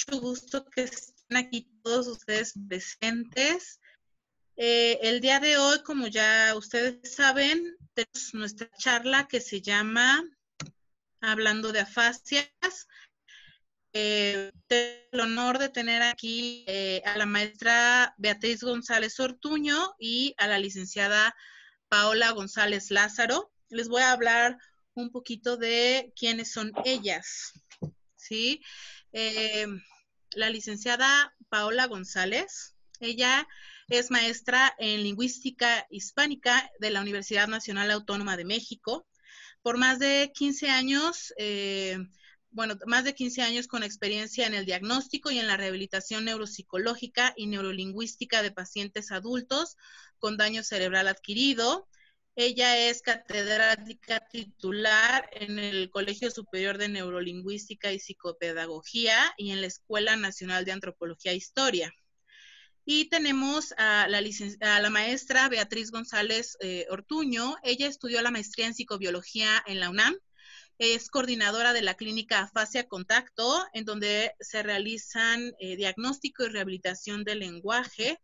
mucho gusto que estén aquí todos ustedes presentes. El día de hoy, como ya ustedes saben, tenemos nuestra charla que se llama Hablando de Afasias. Tengo el honor de tener aquí a la maestra Beatriz González Ortuño y a la licenciada Paola González Lázaro. Les voy a hablar un poquito de quiénes son ellas, ¿sí? La licenciada Paola González, ella es maestra en lingüística hispánica de la Universidad Nacional Autónoma de México. Por más de 15 años, más de 15 años con experiencia en el diagnóstico y en la rehabilitación neuropsicológica y neurolingüística de pacientes adultos con daño cerebral adquirido. Ella es catedrática titular en el Colegio Superior de Neurolingüística y Psicopedagogía y en la Escuela Nacional de Antropología e Historia. Y tenemos a la maestra Beatriz González Ortuño. Ella estudió la maestría en psicobiología en la UNAM. Es coordinadora de la clínica Afasia Contacto, en donde se realizan diagnóstico y rehabilitación del lenguaje.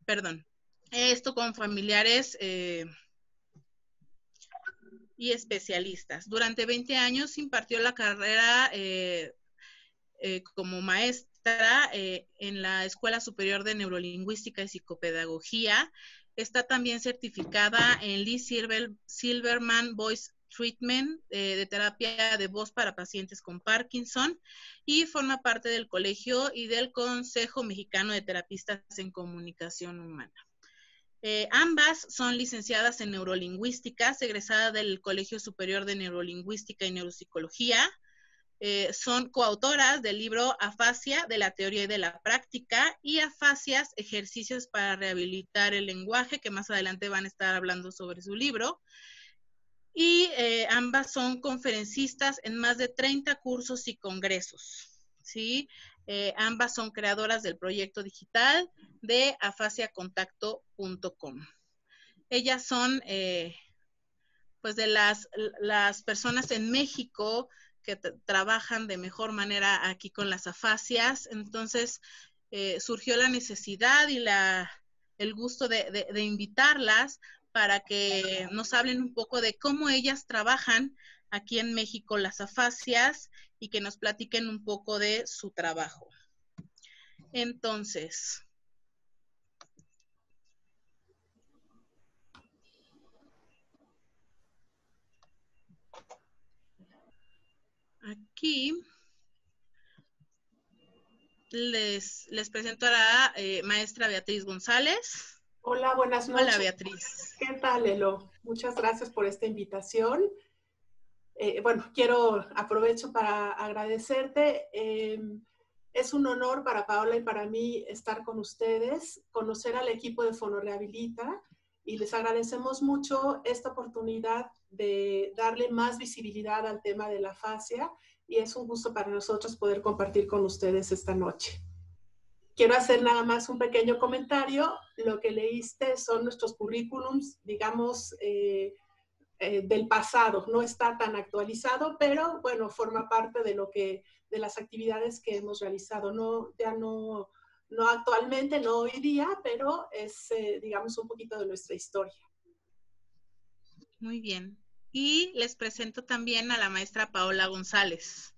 Perdón. Esto con familiares y especialistas. Durante 20 años impartió la carrera como maestra en la Escuela Superior de Neurolingüística y Psicopedagogía. Está también certificada en Lee Silverman Voice Treatment de terapia de voz para pacientes con Parkinson y forma parte del Colegio y del Consejo Mexicano de Terapistas en Comunicación Humana. Ambas son licenciadas en neurolingüística, egresadas del Colegio Superior de Neurolingüística y Neuropsicología. Son coautoras del libro Afasia, de la teoría y de la práctica, y Afasias, ejercicios para rehabilitar el lenguaje, que más adelante van a estar hablando sobre su libro. Y ambas son conferencistas en más de 30 cursos y congresos, ¿sí? Ambas son creadoras del proyecto digital de afasiacontacto.com. Ellas son pues de las personas en México que trabajan de mejor manera aquí con las afasias. Entonces surgió la necesidad y el gusto de invitarlas para que nos hablen un poco de cómo ellas trabajan aquí en México las afasias y que nos platiquen un poco de su trabajo. Entonces, aquí les presento a la maestra Beatriz González. Hola, buenas noches. Hola, Beatriz. ¿Qué tal, Elo? Muchas gracias por esta invitación. Aprovecho para agradecerte. Es un honor para Paola y para mí estar con ustedes, conocer al equipo de Fonorehabilita, y les agradecemos mucho esta oportunidad de darle más visibilidad al tema de la afasia, y es un gusto para nosotros poder compartir con ustedes esta noche. Quiero hacer nada más un pequeño comentario. Lo que leíste son nuestros currículums, digamos, del pasado. No está tan actualizado, pero bueno, forma parte de las actividades que hemos realizado. No actualmente, no hoy día, pero es, digamos, un poquito de nuestra historia. Muy bien. Y les presento también a la maestra Paola González.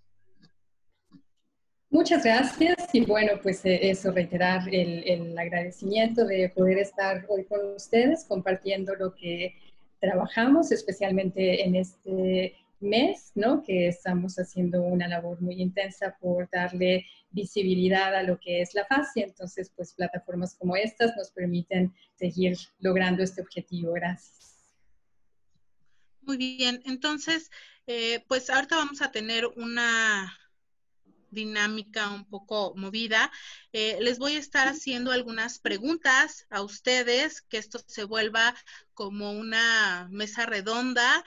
Muchas gracias, y bueno, pues eso, reiterar el agradecimiento de poder estar hoy con ustedes compartiendo lo que trabajamos, especialmente en este mes, ¿no? Que estamos haciendo una labor muy intensa por darle visibilidad a lo que es la afasia. Entonces, pues plataformas como estas nos permiten seguir logrando este objetivo. Gracias. Muy bien, entonces, pues ahorita vamos a tener una dinámica un poco movida. Les voy a estar haciendo algunas preguntas a ustedes, que esto se vuelva como una mesa redonda.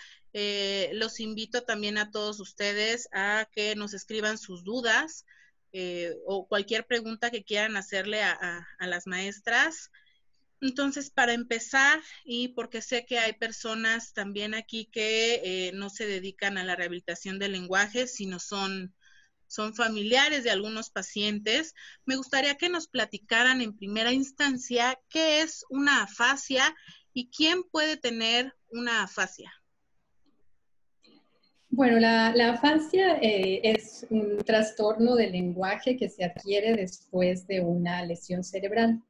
Los invito también a todos ustedes a que nos escriban sus dudas o cualquier pregunta que quieran hacerle a las maestras. Entonces, para empezar, y porque sé que hay personas también aquí que no se dedican a la rehabilitación del lenguaje, sino son son familiares de algunos pacientes. Me gustaría que nos platicaran en primera instancia qué es una afasia y quién puede tener una afasia. Bueno, la afasia es un trastorno del lenguaje que se adquiere después de una lesión cerebral.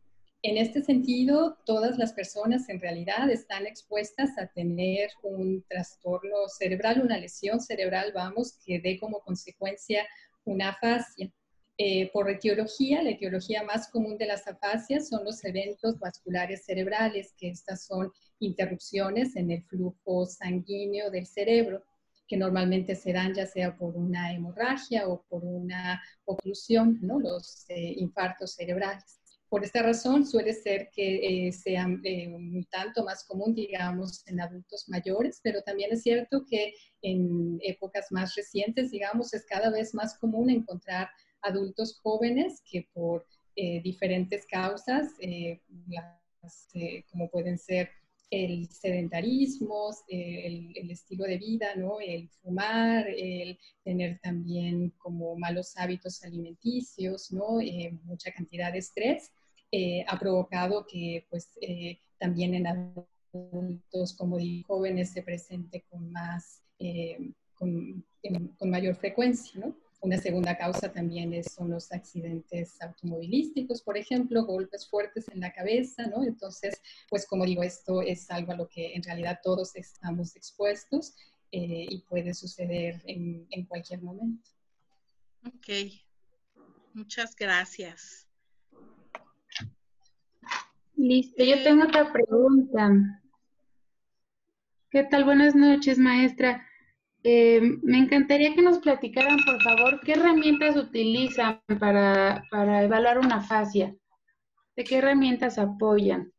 En este sentido, todas las personas en realidad están expuestas a tener un trastorno cerebral, una lesión cerebral, vamos, que dé como consecuencia una afasia. Por etiología, la etiología más común de las afasias son los eventos vasculares cerebrales, que estas son interrupciones en el flujo sanguíneo del cerebro, que normalmente se dan ya sea por una hemorragia o por una oclusión, ¿no? Los infartos cerebrales. Por esta razón suele ser que sea un tanto más común, digamos, en adultos mayores, pero también es cierto que en épocas más recientes, digamos, es cada vez más común encontrar adultos jóvenes que por diferentes causas, como pueden ser el sedentarismo, el estilo de vida, ¿no? El fumar, el tener también como malos hábitos alimenticios, ¿no? Mucha cantidad de estrés, ha provocado que pues también en adultos como digo, jóvenes se presente con más, con mayor frecuencia, ¿no? Una segunda causa también son los accidentes automovilísticos, por ejemplo, golpes fuertes en la cabeza, ¿no? Entonces, pues como digo, esto es algo a lo que en realidad todos estamos expuestos y puede suceder en cualquier momento. Ok, muchas gracias. Listo, yo tengo otra pregunta. ¿Qué tal? Buenas noches, maestra. Me encantaría que nos platicaran, por favor, qué herramientas utilizan para evaluar una afasia. ¿De qué herramientas apoyan?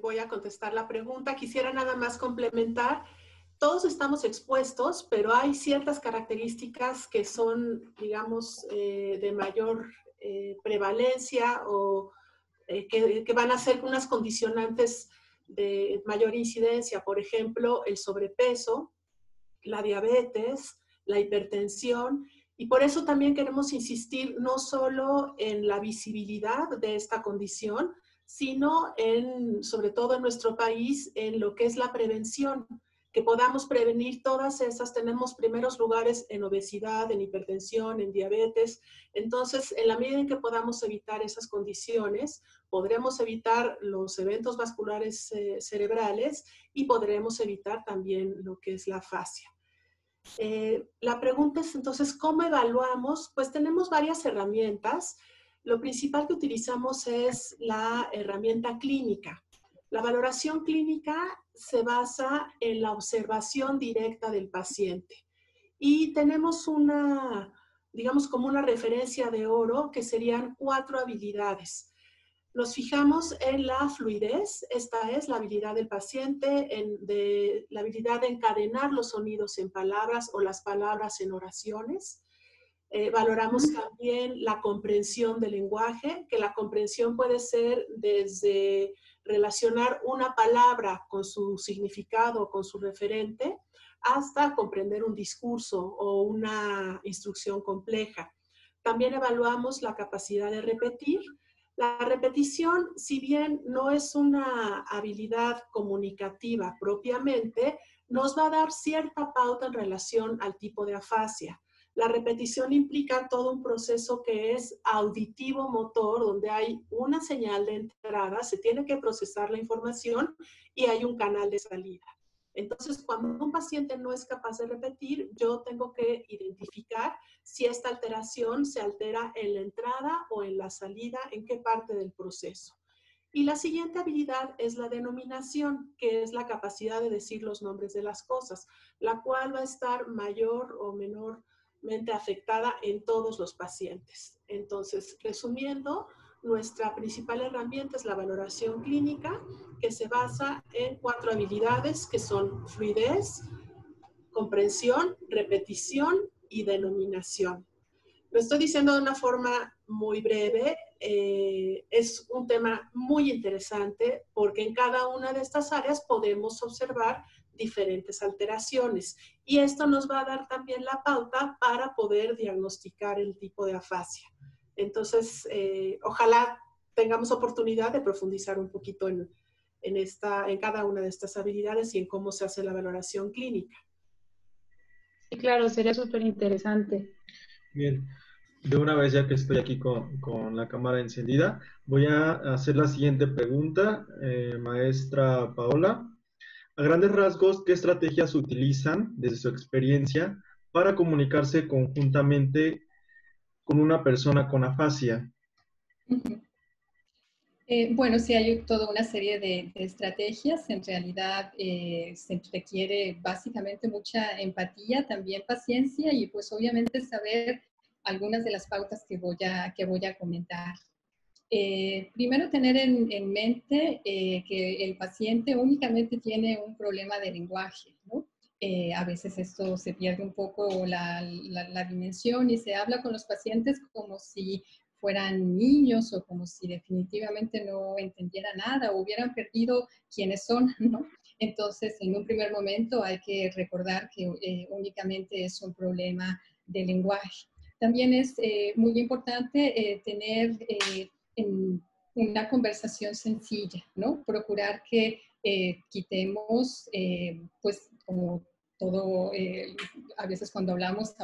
Voy a contestar la pregunta. Quisiera nada más complementar. Todos estamos expuestos, pero hay ciertas características que son, digamos, de mayor prevalencia o que van a ser unas condicionantes de mayor incidencia. Por ejemplo, el sobrepeso, la diabetes, la hipertensión, y por eso también queremos insistir no solo en la visibilidad de esta condición, sino sobre todo en nuestro país, en lo que es la prevención, que podamos prevenir todas esas. Tenemos primeros lugares en obesidad, en hipertensión, en diabetes. Entonces, en la medida en que podamos evitar esas condiciones, podremos evitar los eventos vasculares cerebrales y podremos evitar también lo que es la afasia. La pregunta es entonces, ¿cómo evaluamos? Pues tenemos varias herramientas. Lo principal que utilizamos es la herramienta clínica. La valoración clínica se basa en la observación directa del paciente. Y tenemos digamos, como una referencia de oro que serían 4 habilidades. Nos fijamos en la fluidez, esta es la habilidad del paciente, la habilidad de encadenar los sonidos en palabras o las palabras en oraciones. Valoramos también la comprensión del lenguaje, que la comprensión puede ser desde relacionar una palabra con su significado, con su referente, hasta comprender un discurso o una instrucción compleja. También evaluamos la capacidad de repetir. La repetición, si bien no es una habilidad comunicativa propiamente, nos va a dar cierta pauta en relación al tipo de afasia. La repetición implica todo un proceso que es auditivo-motor, donde hay una señal de entrada, se tiene que procesar la información y hay un canal de salida. Entonces, cuando un paciente no es capaz de repetir, yo tengo que identificar si esta alteración se altera en la entrada o en la salida, en qué parte del proceso. Y la siguiente habilidad es la denominación, que es la capacidad de decir los nombres de las cosas, la cual va a estar mayor o menormente afectada en todos los pacientes. Entonces, resumiendo, nuestra principal herramienta es la valoración clínica, que se basa en 4 habilidades, que son fluidez, comprensión, repetición y denominación. Lo estoy diciendo de una forma muy breve. es un tema muy interesante porque en cada una de estas áreas podemos observar diferentes alteraciones y esto nos va a dar también la pauta para poder diagnosticar el tipo de afasia. Entonces, ojalá tengamos oportunidad de profundizar un poquito en cada una de estas habilidades y en cómo se hace la valoración clínica. Sí, claro, sería súper interesante. Bien, de una vez ya que estoy aquí con la cámara encendida, voy a hacer la siguiente pregunta, maestra Paola. A grandes rasgos, ¿qué estrategias utilizan desde su experiencia para comunicarse conjuntamente con una persona con afasia? Ujú. Bueno, sí hay toda una serie de estrategias. En realidad se requiere básicamente mucha empatía, también paciencia y pues obviamente saber algunas de las pautas que voy a comentar. Primero tener en mente que el paciente únicamente tiene un problema de lenguaje, ¿no? A veces esto se pierde un poco la dimensión y se habla con los pacientes como si fueran niños o como si definitivamente no entendieran nada o hubieran perdido quiénes son, ¿no? Entonces, en un primer momento hay que recordar que únicamente es un problema de lenguaje. También es muy importante tener en una conversación sencilla, ¿no? Procurar que quitemos, pues, como todo, a veces cuando hablamos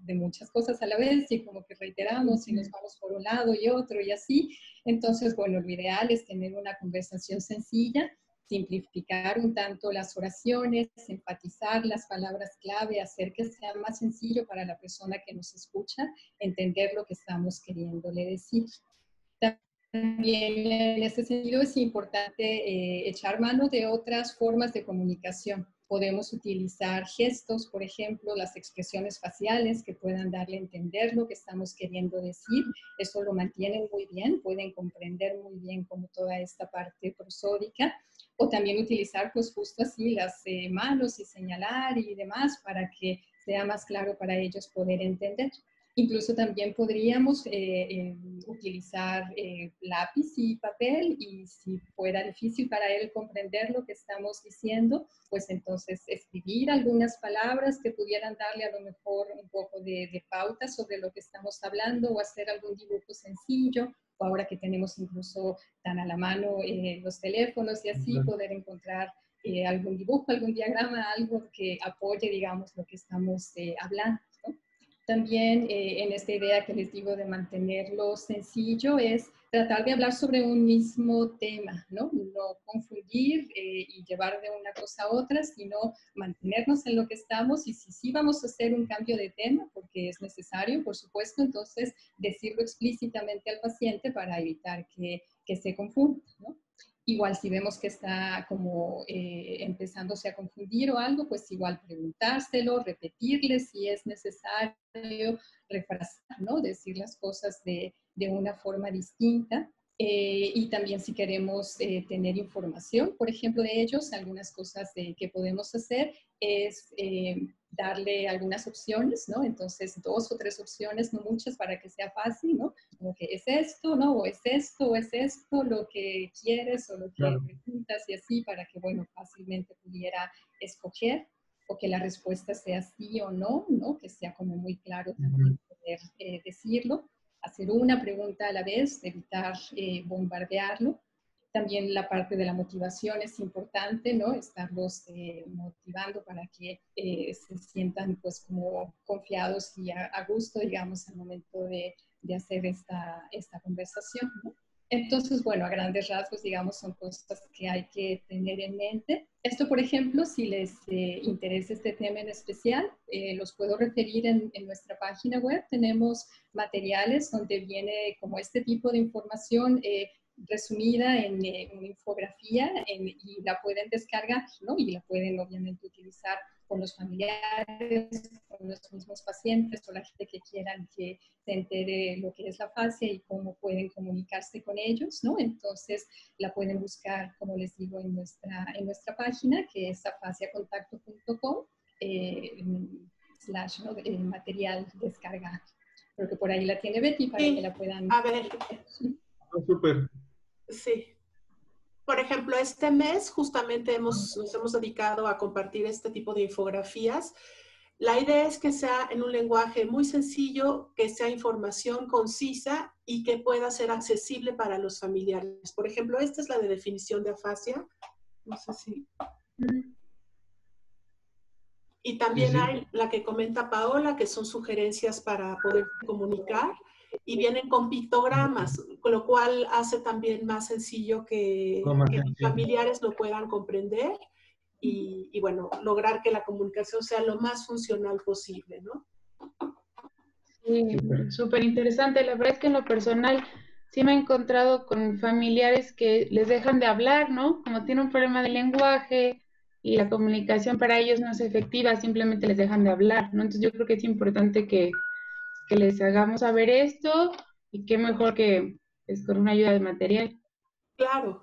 de muchas cosas a la vez y como que reiteramos y nos vamos por un lado y otro y así. Entonces, bueno, lo ideal es tener una conversación sencilla, simplificar un tanto las oraciones, enfatizar las palabras clave, hacer que sea más sencillo para la persona que nos escucha entender lo que estamos queriéndole decir. También en ese sentido es importante echar mano de otras formas de comunicación. Podemos utilizar gestos, por ejemplo, las expresiones faciales que puedan darle a entender lo que estamos queriendo decir. Eso lo mantienen muy bien, pueden comprender muy bien como toda esta parte prosódica. O también utilizar pues justo así las manos y señalar y demás para que sea más claro para ellos poder entender. Incluso también podríamos utilizar lápiz y papel y si fuera difícil para él comprender lo que estamos diciendo, pues entonces escribir algunas palabras que pudieran darle a lo mejor un poco de pauta sobre lo que estamos hablando o hacer algún dibujo sencillo. O ahora que tenemos incluso tan a la mano los teléfonos y así poder encontrar algún dibujo, algún diagrama, algo que apoye, digamos, lo que estamos hablando, ¿no? También en esta idea que les digo de mantenerlo sencillo es tratar de hablar sobre un mismo tema, ¿no? No confundir y llevar de una cosa a otra, sino mantenernos en lo que estamos y si sí vamos a hacer un cambio de tema, porque es necesario, por supuesto, entonces decirlo explícitamente al paciente para evitar que se confunda, ¿no? Igual si vemos que está como empezándose a confundir o algo, pues igual preguntárselo, repetirle si es necesario, refrazar, ¿no? Decir las cosas de una forma distinta. Y también si queremos tener información, por ejemplo, de ellos, algunas cosas que podemos hacer es darle algunas opciones, ¿no? Entonces, 2 o 3 opciones, no muchas, para que sea fácil, ¿no? Como que es esto, ¿no? O es esto lo que quieres o lo que preguntas y así, para que, bueno, fácilmente pudiera escoger o que la respuesta sea sí o no, ¿no? Que sea como muy claro también poder decirlo. Hacer una pregunta a la vez, evitar bombardearlo. También la parte de la motivación es importante, ¿no? Estarlos motivando para que se sientan pues como confiados y a gusto, digamos, al momento de hacer esta conversación, ¿no? Entonces, bueno, a grandes rasgos, digamos, son cosas que hay que tener en mente. Esto, por ejemplo, si les interesa este tema en especial, los puedo referir en nuestra página web. Tenemos materiales donde viene como este tipo de información resumida en una infografía y la pueden descargar, ¿no? Y la pueden obviamente utilizar con los familiares, con los mismos pacientes o la gente que quieran que se entere lo que es la afasia y cómo pueden comunicarse con ellos, ¿no? Entonces la pueden buscar, como les digo, en nuestra página, que es afasiacontacto.com / ¿no? material descargado. Creo que por ahí la tiene Betty para Sí, que la puedan... a ver, Súper. sí. Por ejemplo, este mes justamente nos hemos dedicado a compartir este tipo de infografías. La idea es que sea en un lenguaje muy sencillo, que sea información concisa y que pueda ser accesible para los familiares. Por ejemplo, esta es la de definición de afasia. No sé si... Y también Sí, sí. hay la que comenta Paola, que son sugerencias para poder comunicar, y vienen con pictogramas, con lo cual hace también más sencillo que los familiares lo puedan comprender y bueno, lograr que la comunicación sea lo más funcional posible, ¿no? Sí, súper interesante. La verdad es que en lo personal sí me he encontrado con familiares que les dejan de hablar, ¿no? Como tienen un problema de lenguaje y la comunicación para ellos no es efectiva, simplemente les dejan de hablar, ¿no? Entonces yo creo que es importante que les hagamos saber esto y qué mejor que es con una ayuda de material. Claro,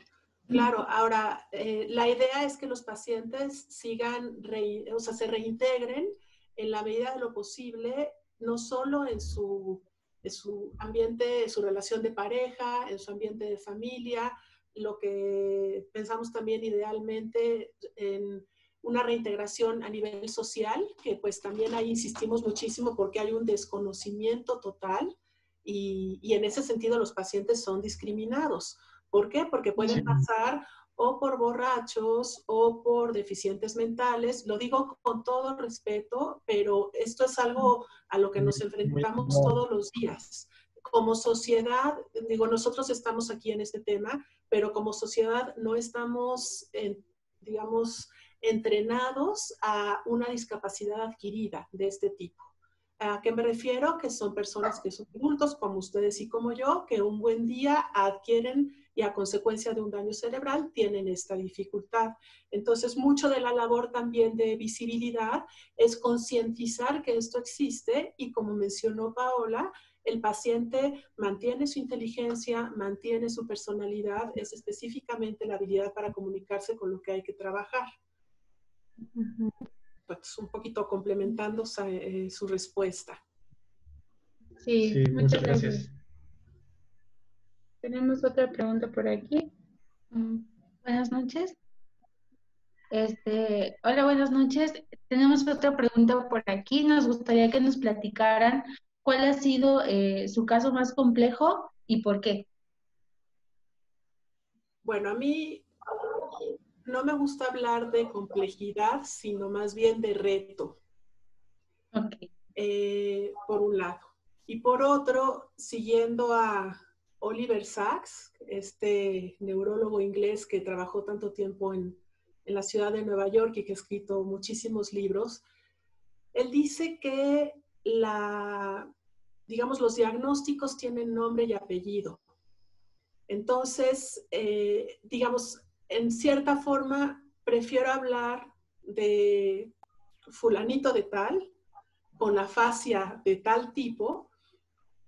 claro. Ahora, la idea es que los pacientes sigan, o sea, se reintegren en la medida de lo posible, no solo en su ambiente, en su relación de pareja, en su ambiente de familia, lo que pensamos también idealmente en una reintegración a nivel social, que pues también ahí insistimos muchísimo porque hay un desconocimiento total y en ese sentido los pacientes son discriminados. ¿Por qué? Porque pueden pasar o por borrachos o por deficientes mentales. Lo digo con todo respeto, pero esto es algo a lo que nos enfrentamos todos los días. Como sociedad, digo, nosotros estamos aquí en este tema, pero como sociedad no estamos, digamos, entrenados a una discapacidad adquirida de este tipo. ¿A qué me refiero? Que son personas que son adultos, como ustedes y como yo, que un buen día adquieren y a consecuencia de un daño cerebral tienen esta dificultad. Entonces, mucho de la labor también de visibilidad es concientizar que esto existe y, como mencionó Paola, el paciente mantiene su inteligencia, mantiene su personalidad, es específicamente la habilidad para comunicarse con lo que hay que trabajar. Pues un poquito complementando su respuesta. Sí, Sí, muchas gracias. Tenemos otra pregunta por aquí. Buenas noches. Hola, buenas noches. Tenemos otra pregunta por aquí. Nos gustaría que nos platicaran cuál ha sido su caso más complejo y por qué. Bueno, a mí no me gusta hablar de complejidad, sino más bien de reto. Okay. Por un lado. Y por otro, siguiendo a Oliver Sacks, este neurólogo inglés que trabajó tanto tiempo en la ciudad de Nueva York y que ha escrito muchísimos libros, él dice que digamos, los diagnósticos tienen nombre y apellido. Entonces, digamos, en cierta forma, prefiero hablar de fulanito de tal, con afasia de tal tipo,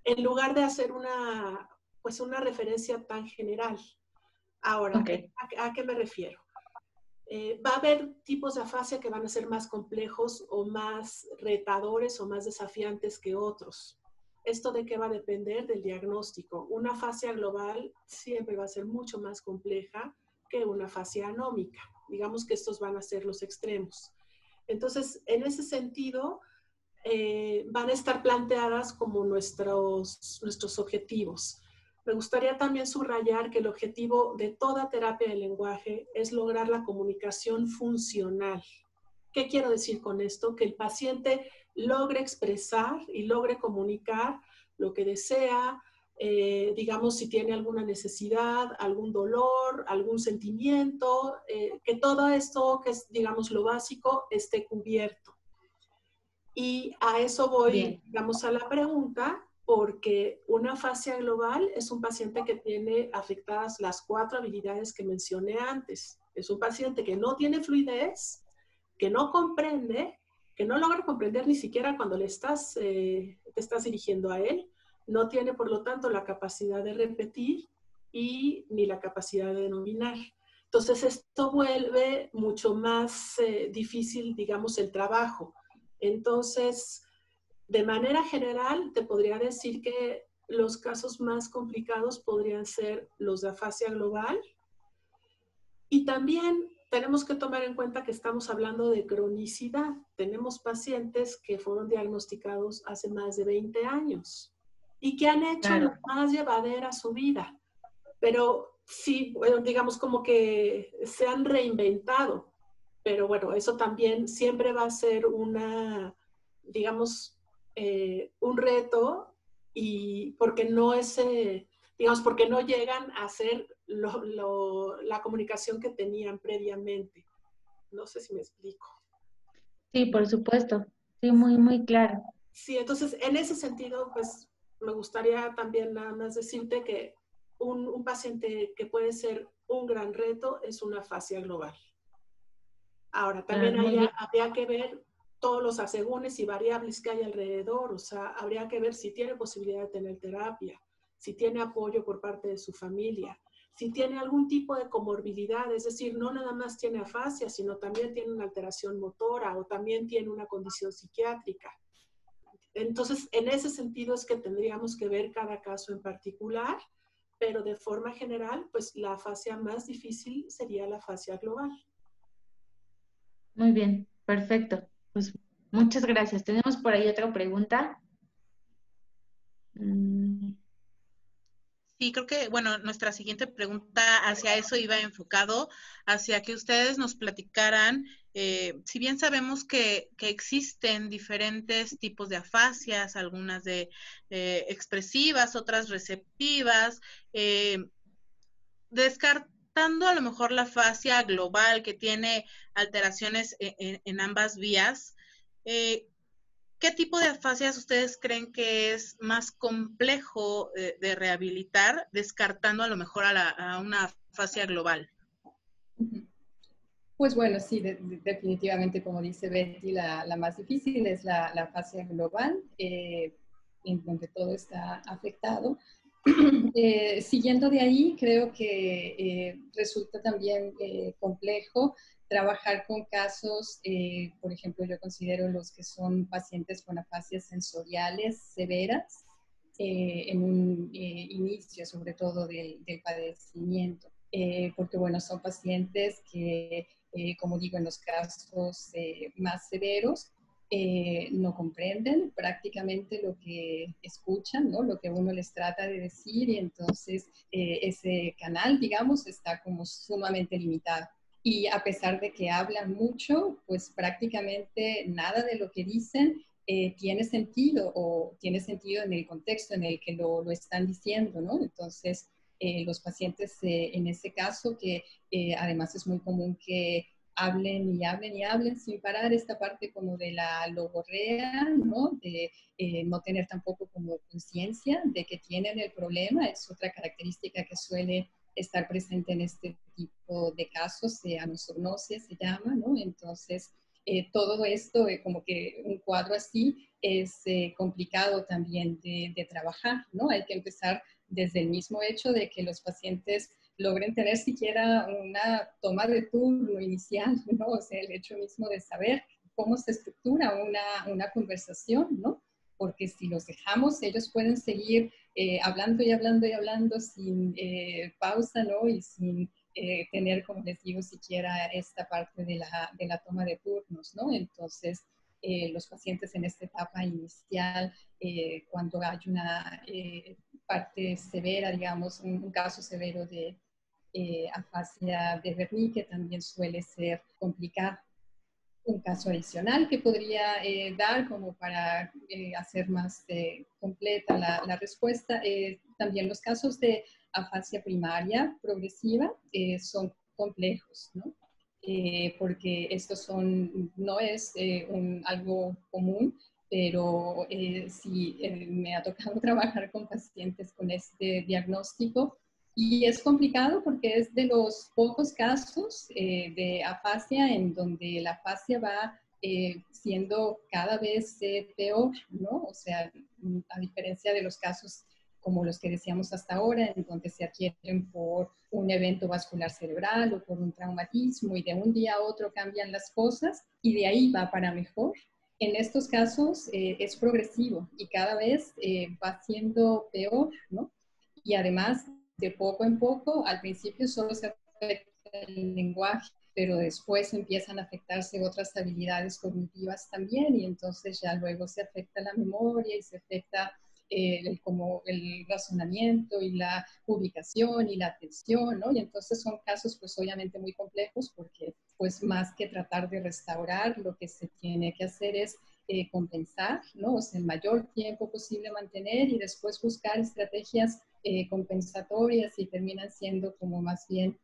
en lugar de hacer una referencia tan general. Ahora, Okay. ¿a qué me refiero? Va a haber tipos de afasia que van a ser más complejos o más retadores o más desafiantes que otros. ¿Esto de qué va a depender? Del diagnóstico. Una afasia global siempre va a ser mucho más compleja que una afasia anómica. Digamos que estos van a ser los extremos. Entonces, en ese sentido, van a estar planteadas como nuestros objetivos. Me gustaría también subrayar que el objetivo de toda terapia del lenguaje es lograr la comunicación funcional. ¿Qué quiero decir con esto? Que el paciente logre expresar y logre comunicar lo que desea, digamos, si tiene alguna necesidad, algún dolor, algún sentimiento, que todo esto, que es, digamos, lo básico, esté cubierto. Y a eso voy, digamos, a la pregunta, porque una afasia global es un paciente que tiene afectadas las 4 habilidades que mencioné antes. Es un paciente que no tiene fluidez, que no comprende, que no logra comprender ni siquiera cuando te estás dirigiendo a él, no tiene, por lo tanto, la capacidad de repetir y ni la capacidad de denominar. Entonces, esto vuelve mucho más difícil, digamos, el trabajo. Entonces, De manera general, te podría decir que los casos más complicados podrían ser los de afasia global. Y también tenemos que tomar en cuenta que estamos hablando de cronicidad. Tenemos pacientes que fueron diagnosticados hace más de 20 años y que han hecho Claro. más llevadera su vida. Pero sí, bueno, digamos como que se han reinventado. Pero bueno, eso también siempre va a ser digamos, un reto, y porque no es, digamos, porque no llegan a hacer la comunicación que tenían previamente. No sé si me explico. Sí, por supuesto. Sí, muy, muy claro. Sí, entonces en ese sentido, pues me gustaría también nada más decirte que un paciente que puede ser un gran reto es una afasia global. Ahora, también Muy bien. habría que ver todos los asegúnes y variables que hay alrededor, o sea, habría que ver si tiene posibilidad de tener terapia, si tiene apoyo por parte de su familia, si tiene algún tipo de comorbilidad, es decir, no nada más tiene afasia, sino también tiene una alteración motora o también tiene una condición psiquiátrica. Entonces, en ese sentido es que tendríamos que ver cada caso en particular, pero de forma general, pues la afasia más difícil sería la afasia global. Muy bien, perfecto. Pues muchas gracias. Tenemos por ahí otra pregunta. Sí, creo que, bueno, nuestra siguiente pregunta hacia eso iba enfocado, hacia que ustedes nos platicaran, si bien sabemos que existen diferentes tipos de afasias, algunas de expresivas, otras receptivas, descartando a lo mejor la afasia global que tiene alteraciones en ambas vías, ¿qué tipo de afasias ustedes creen que es más complejo de rehabilitar, descartando a lo mejor a una afasia global? Pues bueno, sí, definitivamente, como dice Betty, la más difícil es la afasia global, en donde todo está afectado. Siguiendo de ahí, creo que resulta también complejo trabajar con casos, por ejemplo, yo considero los que son pacientes con afasias sensoriales severas, en un inicio sobre todo del padecimiento, porque bueno, son pacientes que, como digo, en los casos más severos, no comprenden prácticamente lo que escuchan, ¿no? Lo que uno les trata de decir, y entonces ese canal, digamos, está como sumamente limitado. Y a pesar de que hablan mucho, pues prácticamente nada de lo que dicen tiene sentido, o tiene sentido en el contexto en el que lo están diciendo, ¿no? Entonces, los pacientes en ese caso, que además es muy común que hablen y hablen y hablen sin parar, esta parte como de la logorrea, ¿no? De no tener tampoco como conciencia de que tienen el problema, es otra característica que suele estar presente en este tipo de casos, anosognosia se llama, ¿no? Entonces, todo esto, como que un cuadro así, es complicado también de trabajar, ¿no? Hay que empezar desde el mismo hecho de que los pacientes logren tener siquiera una toma de turno inicial, ¿no? O sea, el hecho mismo de saber cómo se estructura una conversación, ¿no? Porque si los dejamos, ellos pueden seguir hablando y hablando y hablando sin pausa, ¿no? Y sin tener, como les digo, siquiera esta parte de la toma de turnos, ¿no? Entonces, los pacientes en esta etapa inicial, cuando hay una parte severa, digamos, un caso severo de afasia de Wernicke, también suele ser complicado. Un caso adicional que podría dar como para hacer más completa la respuesta, también los casos de afasia primaria progresiva son complejos, ¿no? Porque estos no es algo común, pero sí me ha tocado trabajar con pacientes con este diagnóstico, y es complicado porque es de los pocos casos de afasia en donde la afasia va siendo cada vez peor, ¿no? O sea, a diferencia de los casos como los que decíamos hasta ahora, en donde se adquieren por un evento vascular cerebral o por un traumatismo, y de un día a otro cambian las cosas y de ahí va para mejor. En estos casos es progresivo y cada vez va siendo peor, ¿no? Y además, de poco en poco, al principio solo se afecta el lenguaje, pero después empiezan a afectarse otras habilidades cognitivas también, y entonces ya luego se afecta la memoria y se afecta como el razonamiento y la ubicación y la atención, ¿no? Y entonces son casos pues obviamente muy complejos porque pues más que tratar de restaurar, lo que se tiene que hacer es compensar, ¿no? O sea, el mayor tiempo posible mantener y después buscar estrategias compensatorias y terminan siendo como más bien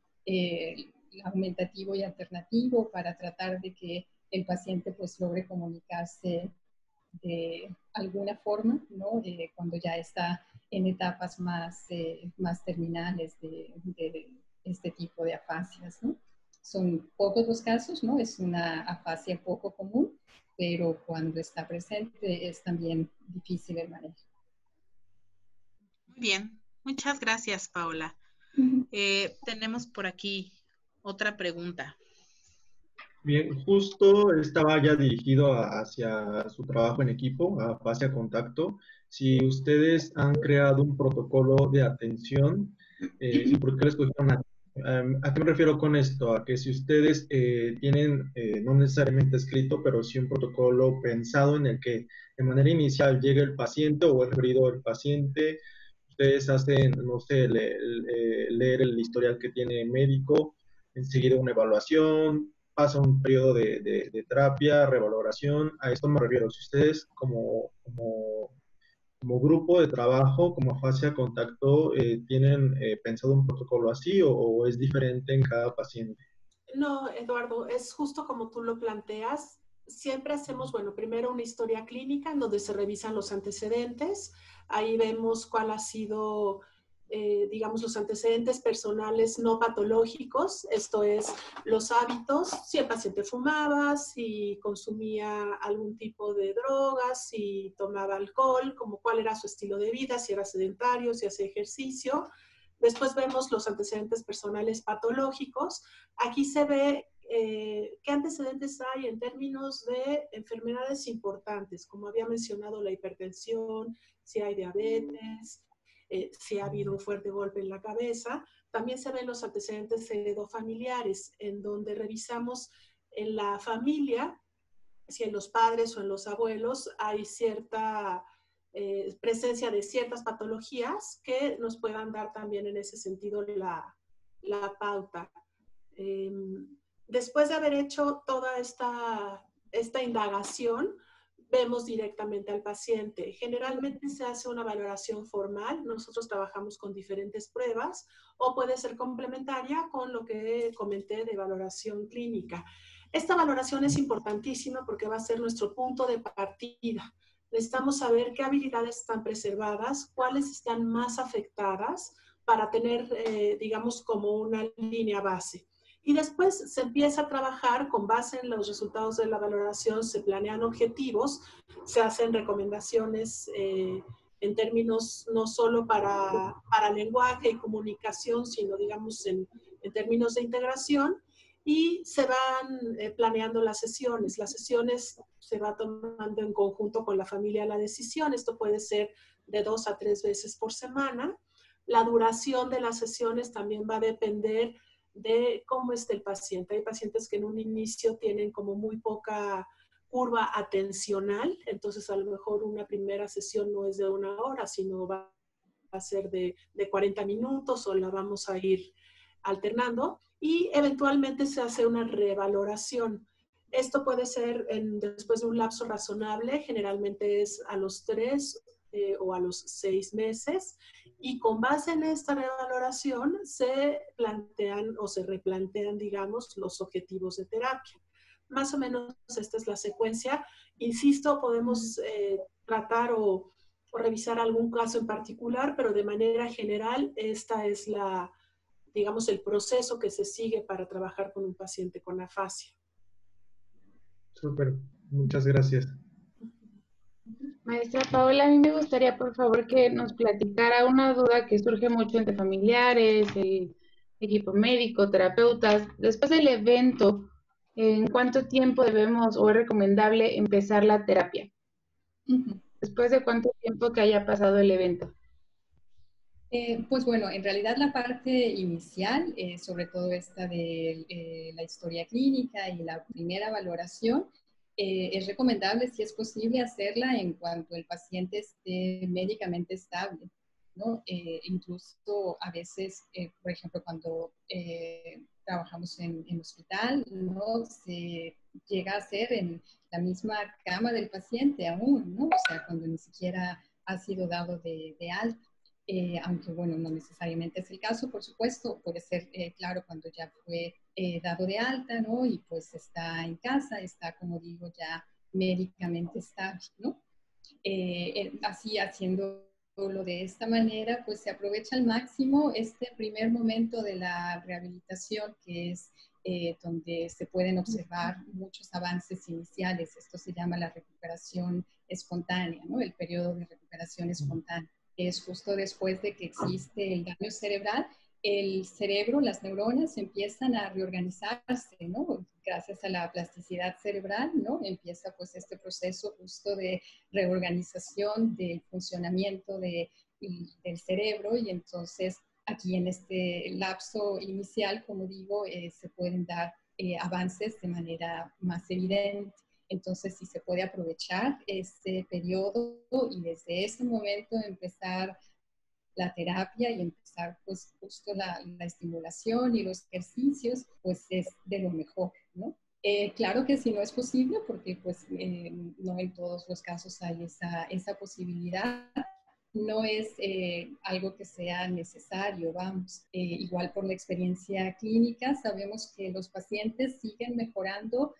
aumentativo y alternativo para tratar de que el paciente pues logre comunicarse de alguna forma, ¿no? Cuando ya está en etapas más terminales de este tipo de afasias, ¿no? Son pocos los casos, ¿no? Es una afasia poco común, pero cuando está presente es también difícil el manejo. Muy bien, muchas gracias, Paola. Tenemos por aquí otra pregunta. Bien, justo estaba ya dirigido hacia su trabajo en equipo, a Afasia Contacto. Si ustedes han creado un protocolo de atención, ¿y por qué lo escogieron? ¿A qué me refiero con esto? A que si ustedes tienen, no necesariamente escrito, pero sí un protocolo pensado en el que de manera inicial llegue el paciente o es referido el paciente, ustedes hacen, no sé, leer el historial que tiene médico, enseguida una evaluación, pasa un periodo de terapia, revaloración. A esto me refiero. Si ustedes como grupo de trabajo, como Afasia Contacto, tienen pensado un protocolo así o es diferente en cada paciente. No, Eduardo, es justo como tú lo planteas. Siempre hacemos, bueno, primero una historia clínica en donde se revisan los antecedentes. Ahí vemos cuál ha sido, digamos, los antecedentes personales no patológicos. Esto es, los hábitos, si el paciente fumaba, si consumía algún tipo de drogas, si tomaba alcohol, como cuál era su estilo de vida, si era sedentario, si hacía ejercicio. Después vemos los antecedentes personales patológicos. Aquí se ve qué antecedentes hay en términos de enfermedades importantes, como había mencionado la hipertensión, si hay diabetes, si ha habido un fuerte golpe en la cabeza. También se ven los antecedentes heredofamiliares, en donde revisamos en la familia, si en los padres o en los abuelos hay cierta presencia de ciertas patologías que nos puedan dar también en ese sentido la pauta. Después de haber hecho toda esta indagación, vemos directamente al paciente. Generalmente se hace una valoración formal. Nosotros trabajamos con diferentes pruebas o puede ser complementaria con lo que comenté de valoración clínica. Esta valoración es importantísima porque va a ser nuestro punto de partida. Necesitamos saber qué habilidades están preservadas, cuáles están más afectadas para tener, digamos, como una línea base. Y después se empieza a trabajar con base en los resultados de la valoración, se planean objetivos, se hacen recomendaciones en términos no solo para lenguaje y comunicación, sino digamos en términos de integración, y se van planeando las sesiones. Las sesiones se va tomando en conjunto con la familia la decisión. Esto puede ser de 2 a 3 veces por semana. La duración de las sesiones también va a depender de cómo esté el paciente. Hay pacientes que en un inicio tienen como muy poca curva atencional, entonces a lo mejor una primera sesión no es de 1 hora, sino va a ser de 40 minutos o la vamos a ir alternando y eventualmente se hace una revaloración. Esto puede ser después de un lapso razonable, generalmente es a los 3 o a los 6 meses, y con base en esta revaloración se plantean o se replantean, digamos, los objetivos de terapia. Más o menos esta es la secuencia. Insisto, podemos tratar o revisar algún caso en particular, pero de manera general esta es digamos, el proceso que se sigue para trabajar con un paciente con afasia. Súper, muchas gracias. Maestra Paola, a mí me gustaría, por favor, que nos platicara una duda que surge mucho entre familiares, el equipo médico, terapeutas. Después del evento, ¿En cuánto tiempo debemos o es recomendable empezar la terapia? ¿Después de cuánto tiempo que haya pasado el evento? Pues bueno, en realidad la parte inicial, sobre todo esta de la historia clínica y la primera valoración, es recomendable, si es posible, hacerla en cuanto el paciente esté médicamente estable, ¿no? Incluso a veces, por ejemplo, cuando trabajamos en hospital, ¿no? Se llega a hacer en la misma cama del paciente aún, ¿no? O sea, cuando ni siquiera ha sido dado de alta. Aunque bueno, no necesariamente es el caso, por supuesto, puede ser claro cuando ya fue dado de alta, ¿no? Y pues está en casa, está, como digo, ya médicamente estable, ¿no? Así, haciéndolo de esta manera, pues se aprovecha al máximo este primer momento de la rehabilitación, que es donde se pueden observar muchos avances iniciales. Esto se llama la recuperación espontánea, ¿no? El periodo de recuperación espontánea. Es justo después de que existe el daño cerebral, el cerebro, las neuronas empiezan a reorganizarse, ¿no? Gracias a la plasticidad cerebral, ¿no? Empieza pues este proceso justo de reorganización del funcionamiento del cerebro, y entonces aquí en este lapso inicial, como digo, se pueden dar avances de manera más evidente. Entonces, si se puede aprovechar este periodo y desde ese momento empezar la terapia y empezar pues justo la estimulación y los ejercicios, pues es de lo mejor, ¿no? Claro que si no es posible, porque pues no en todos los casos hay esa posibilidad, no es algo que sea necesario, vamos. Igual por la experiencia clínica sabemos que los pacientes siguen mejorando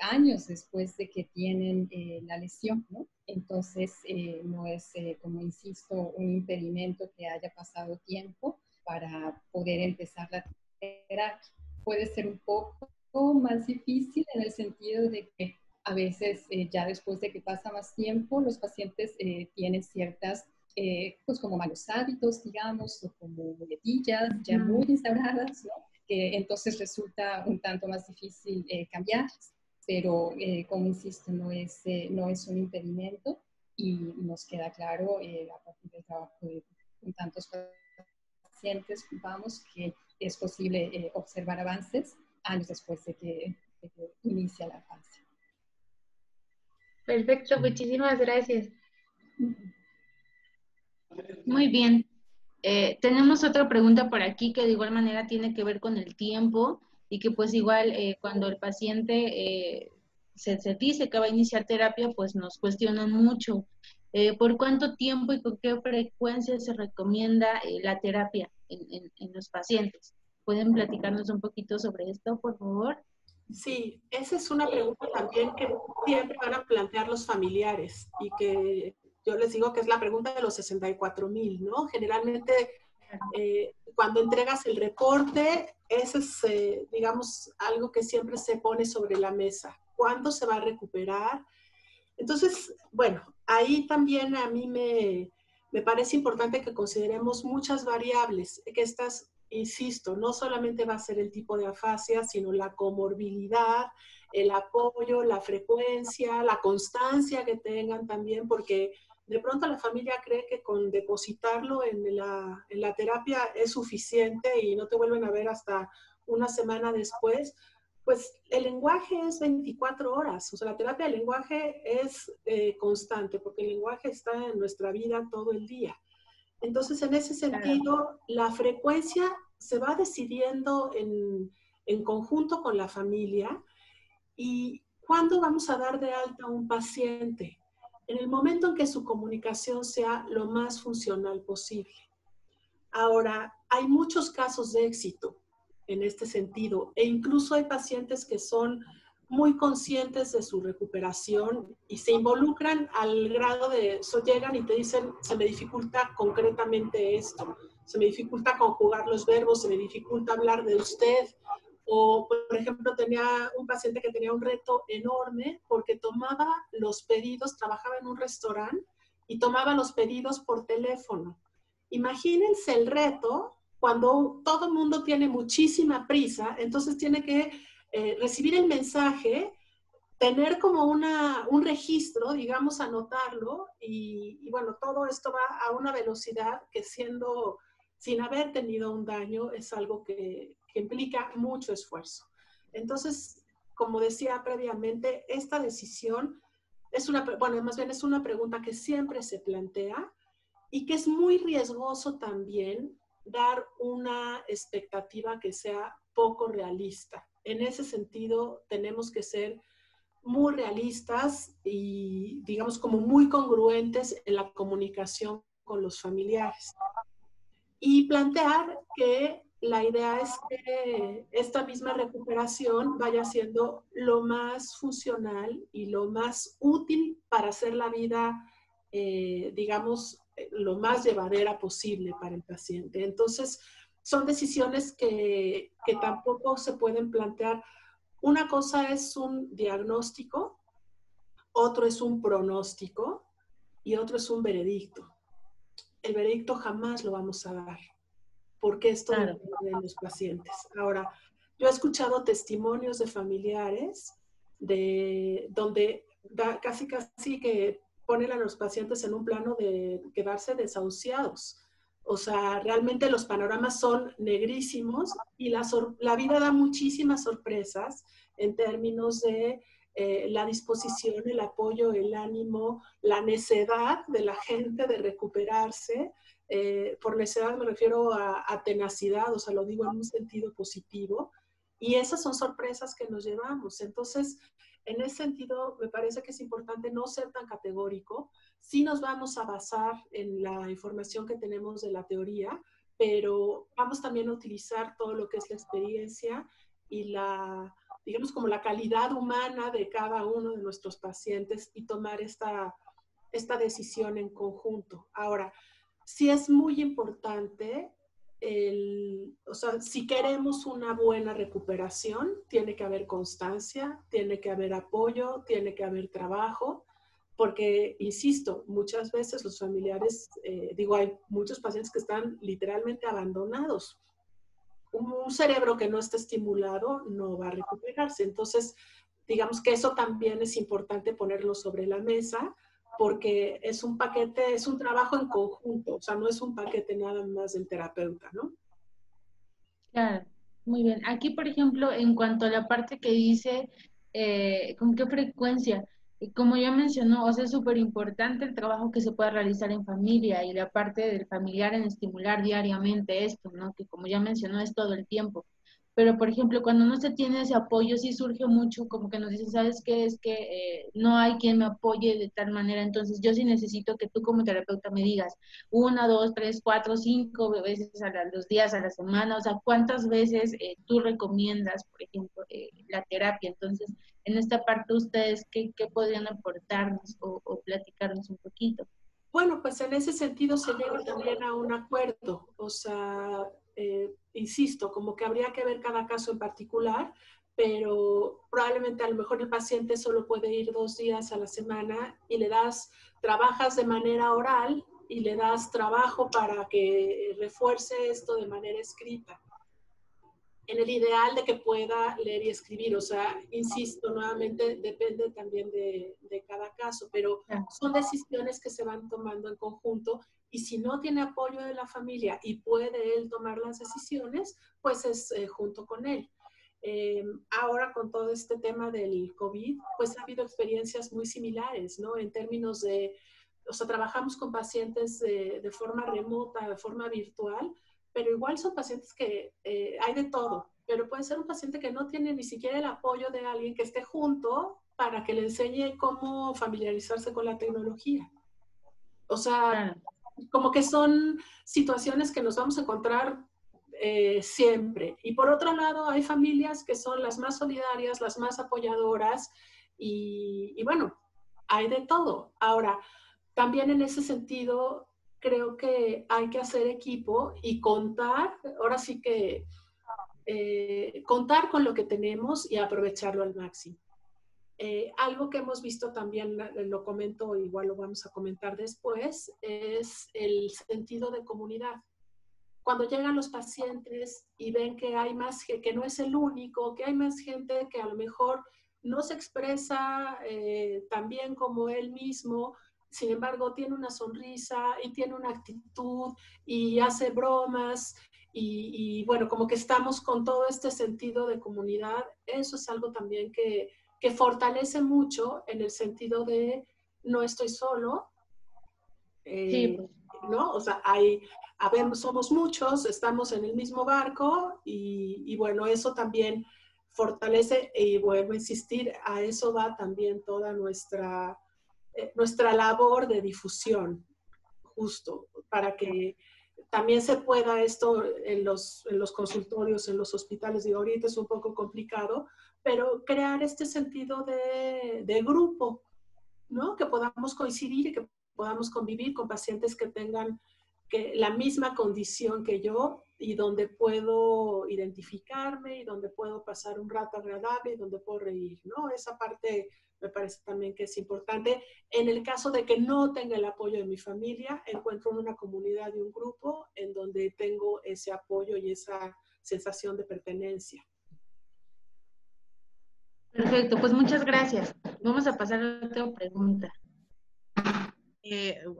años después de que tienen la lesión, ¿no? Entonces no es, como insisto, un impedimento que haya pasado tiempo para poder empezar la terapia. Puede ser un poco más difícil en el sentido de que a veces ya después de que pasa más tiempo, los pacientes tienen ciertas pues como malos hábitos, digamos, o como muletillas ya muy instauradas, ¿no? Que entonces resulta un tanto más difícil cambiar, pero como insisto, no es un impedimento, y nos queda claro a partir del trabajo con tantos pacientes, vamos, que es posible observar avances años después de que inicia la fase. Perfecto, muchísimas gracias. Muy bien. Tenemos otra pregunta por aquí que de igual manera tiene que ver con el tiempo y que pues igual cuando el paciente se dice que va a iniciar terapia, pues nos cuestionan mucho. ¿Por cuánto tiempo y con qué frecuencia se recomienda la terapia en los pacientes? ¿Pueden platicarnos un poquito sobre esto, por favor? Sí, esa es una pregunta también que siempre van a plantear los familiares y que yo les digo que es la pregunta de los 64,000, ¿no? Generalmente cuando entregas el reporte, ese es, digamos, algo que siempre se pone sobre la mesa. ¿Cuándo se va a recuperar? Entonces, bueno, ahí también a mí me parece importante que consideremos muchas variables, que estas, insisto, no solamente va a ser el tipo de afasia, sino la comorbilidad, el apoyo, la frecuencia, la constancia que tengan también, porque de pronto la familia cree que con depositarlo en la terapia es suficiente y no te vuelven a ver hasta una semana después. Pues el lenguaje es 24 horas, o sea, la terapia del lenguaje es constante, porque el lenguaje está en nuestra vida todo el día. Entonces, en ese sentido, la frecuencia se va decidiendo en conjunto con la familia. ¿Y cuándo vamos a dar de alta a un paciente? En el momento en que su comunicación sea lo más funcional posible. Ahora, hay muchos casos de éxito en este sentido, e incluso hay pacientes que son muy conscientes de su recuperación y se involucran al grado de, llegan y te dicen, se me dificulta concretamente esto, se me dificulta conjugar los verbos, se me dificulta hablar de usted. O, por ejemplo, tenía un paciente que tenía un reto enorme porque tomaba los pedidos, trabajaba en un restaurante y tomaba los pedidos por teléfono. Imagínense el reto cuando todo el mundo tiene muchísima prisa, entonces tiene que recibir el mensaje, tener como un registro, digamos, anotarlo, y bueno, todo esto va a una velocidad que sin haber tenido un daño, es algo que implica mucho esfuerzo. Entonces, como decía previamente, esta decisión más bien es una pregunta que siempre se plantea y que es muy riesgoso también dar una expectativa que sea poco realista. En ese sentido, tenemos que ser muy realistas y, digamos, como muy congruentes en la comunicación con los familiares. Y plantear que la idea es que esta misma recuperación vaya siendo lo más funcional y lo más útil para hacer la vida, digamos, lo más llevadera posible para el paciente. Entonces, son decisiones que tampoco se pueden plantear. Una cosa es un diagnóstico, otro es un pronóstico y otro es un veredicto. El veredicto jamás lo vamos a dar, porque esto depende de los pacientes. Ahora, yo he escuchado testimonios de familiares donde casi que ponen a los pacientes en un plano de quedarse desahuciados. O sea, realmente los panoramas son negrísimos y la vida da muchísimas sorpresas en términos de la disposición, el apoyo, el ánimo, la necedad de la gente de recuperarse. Por necedad me refiero a tenacidad, o sea, lo digo en un sentido positivo. Y esas son sorpresas que nos llevamos. Entonces, en ese sentido, me parece que es importante no ser tan categórico. Sí nos vamos a basar en la información que tenemos de la teoría, pero vamos también a utilizar todo lo que es la experiencia y digamos, como la calidad humana de cada uno de nuestros pacientes y tomar esta decisión en conjunto. Ahora, sí es muy importante, o sea, si queremos una buena recuperación, tiene que haber constancia, tiene que haber apoyo, tiene que haber trabajo, porque, insisto, muchas veces los familiares, hay muchos pacientes que están literalmente abandonados. Un cerebro que no está estimulado no va a recuperarse. Entonces, digamos que eso también es importante ponerlo sobre la mesa, porque es un paquete, es un trabajo en conjunto, o sea, no es un paquete nada más del terapeuta, ¿no? Claro, muy bien. Aquí, por ejemplo, en cuanto a la parte que dice, ¿con qué frecuencia? Como ya mencionó, o sea, es súper importante el trabajo que se pueda realizar en familia y la parte del familiar en estimular diariamente esto, ¿no? Que como ya mencionó, es todo el tiempo. Pero, por ejemplo, cuando no se tiene ese apoyo, sí surge mucho como que nos dicen, ¿sabes qué? Es que no hay quien me apoye de tal manera, entonces yo sí necesito que tú como terapeuta me digas 1, 2, 3, 4, 5 veces los días a la semana, o sea, ¿cuántas veces tú recomiendas, por ejemplo, la terapia? Entonces, en esta parte, ¿ustedes qué podrían aportarnos o platicarnos un poquito? Bueno, pues en ese sentido se llega también a un acuerdo, o sea, insisto, como que habría que ver cada caso en particular, pero probablemente a lo mejor el paciente solo puede ir 2 días a la semana y trabajas de manera oral y le das trabajo para que refuerce esto de manera escrita, en el ideal de que pueda leer y escribir. O sea, insisto, nuevamente depende también de cada caso, pero son decisiones que se van tomando en conjunto, y si no tiene apoyo de la familia y puede él tomar las decisiones, pues es junto con él. Ahora con todo este tema del COVID, pues ha habido experiencias muy similares, ¿no? En términos o sea, trabajamos con pacientes de forma remota, de forma virtual, pero igual son pacientes que hay de todo, pero puede ser un paciente que no tiene ni siquiera el apoyo de alguien que esté junto para que le enseñe cómo familiarizarse con la tecnología. O sea, como que son situaciones que nos vamos a encontrar siempre. Y por otro lado, hay familias que son las más solidarias, las más apoyadoras, y bueno, hay de todo. Ahora, también en ese sentido, creo que hay que hacer equipo y contar, ahora sí que contar con lo que tenemos y aprovecharlo al máximo. Algo que hemos visto también, lo comento, igual lo vamos a comentar después, es el sentido de comunidad. cuando llegan los pacientes y ven que hay más, que no es el único, que hay más gente que a lo mejor no se expresa tan bien como él mismo, sin embargo tiene una sonrisa y tiene una actitud y hace bromas y bueno, como que estamos con todo este sentido de comunidad, eso es algo también que fortalece mucho en el sentido de no estoy solo, Sí, pues. ¿no? O sea, somos muchos, estamos en el mismo barco y bueno, eso también fortalece y vuelvo a insistir, a eso va también toda nuestra labor de difusión, justo, para que también se pueda esto en los consultorios, en los hospitales, digo, ahorita es un poco complicado, pero crear este sentido de grupo, ¿no? Que podamos coincidir y que podamos convivir con pacientes que tengan la misma condición que yo y donde puedo identificarme y donde puedo pasar un rato agradable y donde puedo reír, ¿no? Esa parte me parece también que es importante. En el caso de que no tenga el apoyo de mi familia, encuentro una comunidad y un grupo en donde tengo ese apoyo y esa sensación de pertenencia. Perfecto, pues muchas gracias. Vamos a pasar a otra pregunta.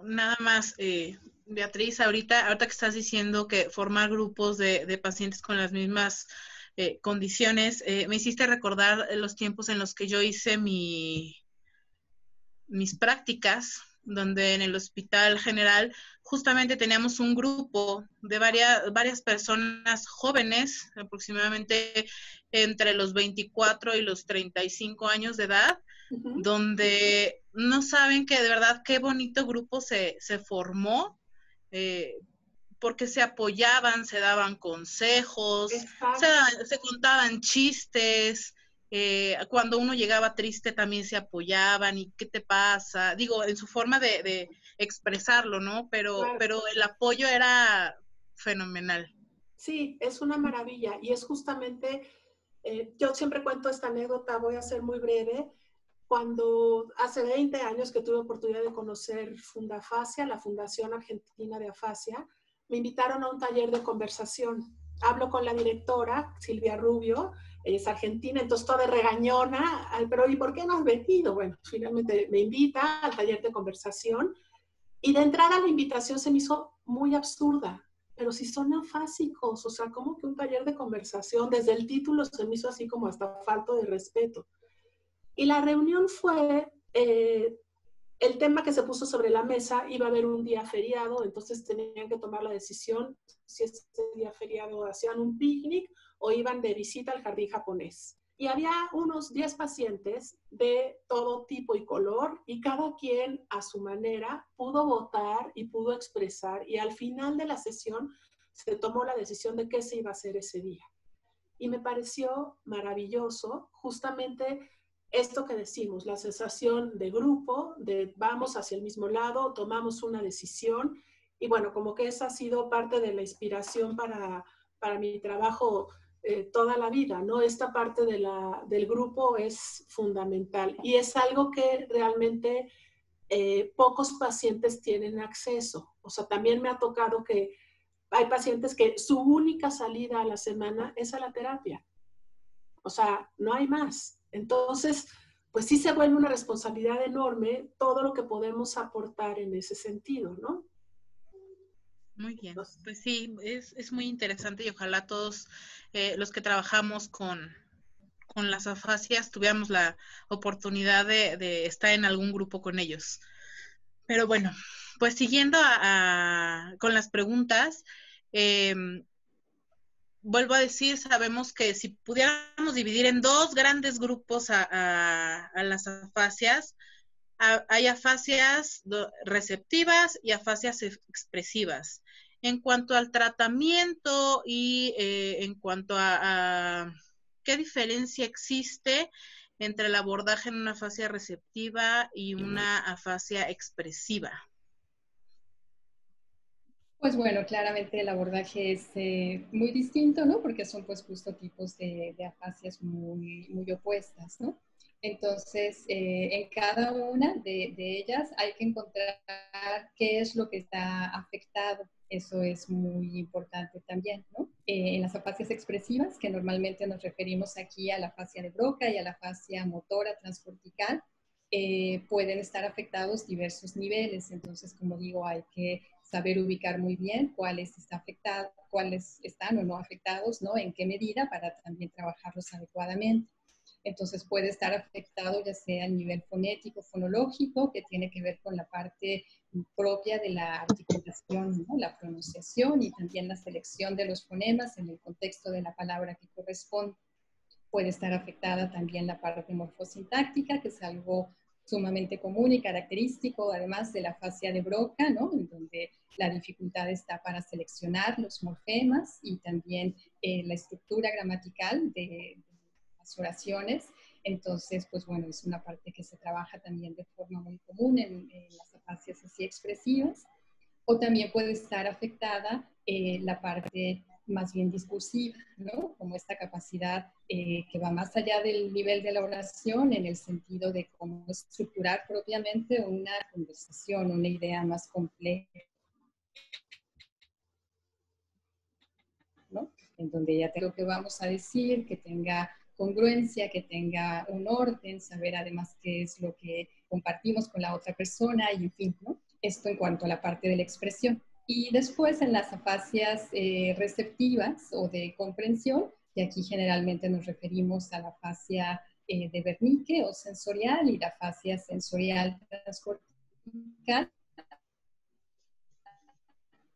Nada más, Beatriz, ahorita que estás diciendo que formar grupos de pacientes con las mismas condiciones, me hiciste recordar los tiempos en los que yo hice mis prácticas, donde en el Hospital General justamente teníamos un grupo de varias personas jóvenes, aproximadamente entre los 24 y los 35 años de edad, donde no saben que de verdad qué bonito grupo se formó, porque se apoyaban, se daban consejos, se contaban chistes, cuando uno llegaba triste también se apoyaban, y ¿qué te pasa? Digo, en su forma de expresarlo, ¿no? Pero el apoyo era fenomenal. Sí, es una maravilla y es justamente, yo siempre cuento esta anécdota, voy a ser muy breve. Cuando hace 20 años que tuve oportunidad de conocer Fundafasia, la Fundación Argentina de Afasia, me invitaron a un taller de conversación. Hablo con la directora, Silvia Rubio, ella es argentina, entonces toda regañona, pero ¿y por qué no has venido? Bueno, finalmente me invita al taller de conversación y de entrada la invitación se me hizo muy absurda, pero si son afásicos, o sea, como que un taller de conversación, desde el título se me hizo así como hasta falta de respeto. Y la reunión fue, el tema que se puso sobre la mesa, iba a haber un día feriado, entonces tenían que tomar la decisión si ese día feriado hacían un picnic o iban de visita al jardín japonés. Y había unos 10 pacientes de todo tipo y color y cada quien a su manera pudo votar y pudo expresar y al final de la sesión se tomó la decisión de qué se iba a hacer ese día. Y me pareció maravilloso justamente esto que decimos, la sensación de grupo, de vamos hacia el mismo lado, tomamos una decisión y bueno, como que esa ha sido parte de la inspiración para mi trabajo toda la vida, ¿no? Esta parte del grupo es fundamental y es algo que realmente pocos pacientes tienen acceso. O sea, también me ha tocado que hay pacientes que su única salida a la semana es a la terapia. O sea, no hay más. Entonces, pues sí se vuelve una responsabilidad enorme todo lo que podemos aportar en ese sentido, ¿no? Muy bien, pues sí, es muy interesante y ojalá todos los que trabajamos con las afasias tuviéramos la oportunidad de estar en algún grupo con ellos. Pero bueno, pues siguiendo con las preguntas, vuelvo a decir, sabemos que si pudiéramos dividir en dos grandes grupos a las afasias, hay afasias receptivas y afasias expresivas. En cuanto al tratamiento y en cuanto a qué diferencia existe entre el abordaje en una afasia receptiva y una afasia expresiva. Pues bueno, claramente el abordaje es muy distinto, ¿no? Porque son pues justo tipos de afasias muy, muy opuestas, ¿no? Entonces, en cada una de ellas hay que encontrar qué es lo que está afectado. Eso es muy importante también, ¿no? En las afasias expresivas, que normalmente nos referimos aquí a la fascia de Broca y a la fascia motora transcortical, pueden estar afectados diversos niveles. Entonces, como digo, hay que saber ubicar muy bien cuáles están o no afectados, ¿no? En qué medida, para también trabajarlos adecuadamente. Entonces puede estar afectado ya sea a nivel fonético, fonológico, que tiene que ver con la parte propia de la articulación, ¿no? La pronunciación y también la selección de los fonemas en el contexto de la palabra que corresponde. Puede estar afectada también la parte morfosintáctica, que es algo sumamente común y característico, además de la fascia de Broca, ¿no? En donde la dificultad está para seleccionar los morfemas y también la estructura gramatical de las oraciones. Entonces, pues bueno, es una parte que se trabaja también de forma muy común en las afasias así expresivas. O también puede estar afectada la parte más bien discursiva, ¿no? Como esta capacidad que va más allá del nivel de la oración en el sentido de cómo estructurar propiamente una conversación, una idea más compleja, ¿no? En donde ya tengo que vamos a decir, que tenga congruencia, que tenga un orden, saber además qué es lo que compartimos con la otra persona y en fin, ¿no? Esto en cuanto a la parte de la expresión. Y después en las afasias receptivas o de comprensión, y aquí generalmente nos referimos a la fascia de Wernicke o sensorial y la fascia sensorial transcortical,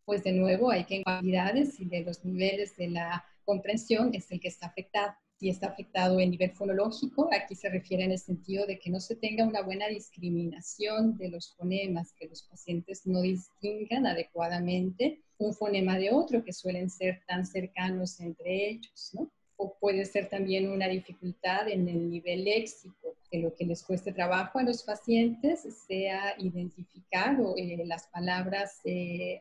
pues de nuevo hay que en cualidades y de los niveles de la comprensión es el que está afectado. Si está afectado en nivel fonológico, aquí se refiere en el sentido de que no se tenga una buena discriminación de los fonemas, que los pacientes no distingan adecuadamente un fonema de otro, que suelen ser tan cercanos entre ellos, ¿no? O puede ser también una dificultad en el nivel léxico, que lo que les cueste trabajo a los pacientes sea identificar las palabras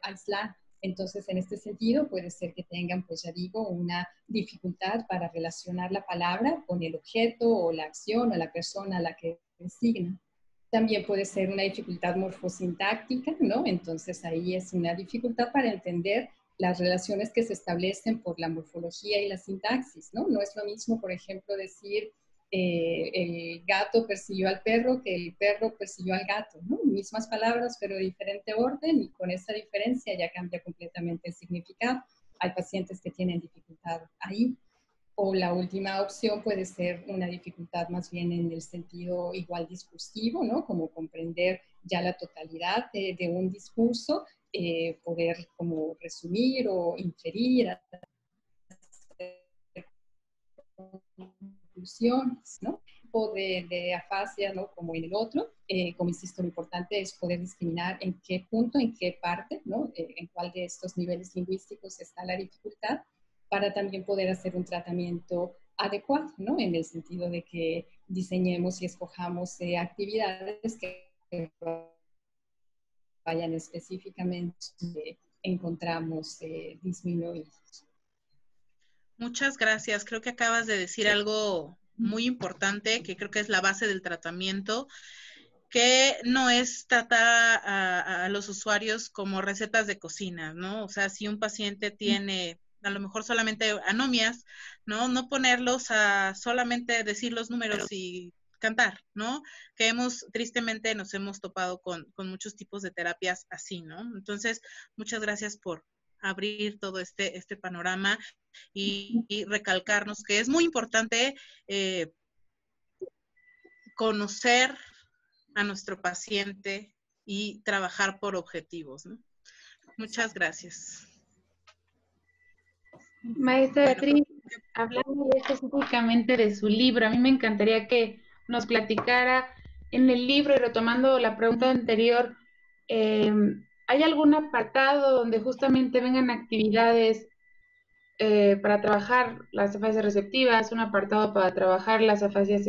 aisladas. Entonces, en este sentido, puede ser que tengan, pues ya digo, una dificultad para relacionar la palabra con el objeto o la acción o la persona a la que designan. También puede ser una dificultad morfosintáctica, ¿no? Entonces, ahí es una dificultad para entender las relaciones que se establecen por la morfología y la sintaxis, ¿no? No es lo mismo, por ejemplo, decir el gato persiguió al perro que el perro persiguió al gato, ¿no? Mismas palabras, pero de diferente orden, y con esa diferencia ya cambia completamente el significado. Hay pacientes que tienen dificultad ahí. O la última opción puede ser una dificultad más bien en el sentido igual discursivo, ¿no? Como comprender ya la totalidad de un discurso, poder como resumir o inferir, conclusiones, ¿no? O de afasia, ¿no? Como en el otro. Como insisto, lo importante es poder discriminar en qué punto, en qué parte, ¿no? En cuál de estos niveles lingüísticos está la dificultad, para también poder hacer un tratamiento adecuado, ¿no? En el sentido de que diseñemos y escojamos actividades que vayan específicamente encontramos disminuidos. Muchas gracias. Creo que acabas de decir algo muy importante, que creo que es la base del tratamiento, que no es tratar a los usuarios como recetas de cocina, ¿no? O sea, si un paciente tiene a lo mejor solamente anomias, ¿no? No ponerlos a solamente decir los números y cantar, ¿no? Que tristemente nos hemos topado con muchos tipos de terapias así, ¿no? Entonces, muchas gracias por abrir todo este panorama y recalcarnos que es muy importante conocer a nuestro paciente y trabajar por objetivos, ¿no? Muchas gracias. Maestra Beatriz, hablando específicamente de su libro, a mí me encantaría que nos platicara en el libro, y retomando la pregunta anterior, ¿hay algún apartado donde justamente vengan actividades para trabajar las afasias receptivas, un apartado para trabajar las afasias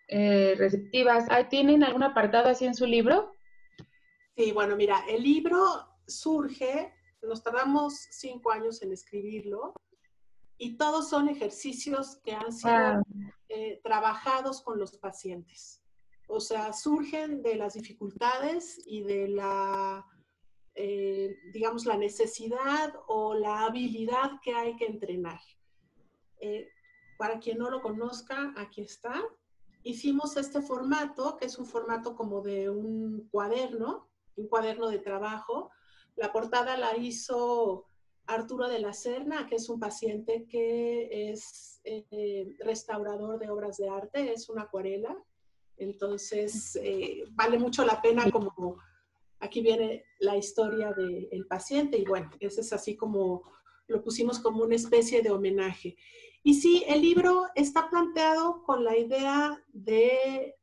receptivas? ¿Tienen algún apartado así en su libro? Sí, bueno, mira, el libro surge, nos tardamos 5 años en escribirlo, y todos son ejercicios que han sido trabajados con los pacientes. O sea, surgen de las dificultades y de la digamos, la necesidad o la habilidad que hay que entrenar. Para quien no lo conozca, aquí está. Hicimos este formato, que es un formato como de un cuaderno de trabajo. La portada la hizo Arturo de la Serna, que es un paciente que es restaurador de obras de arte, es una acuarela. Entonces, vale mucho la pena, como aquí viene la historia del paciente, y bueno, ese es así como lo pusimos como una especie de homenaje. Y sí, el libro está planteado con la idea de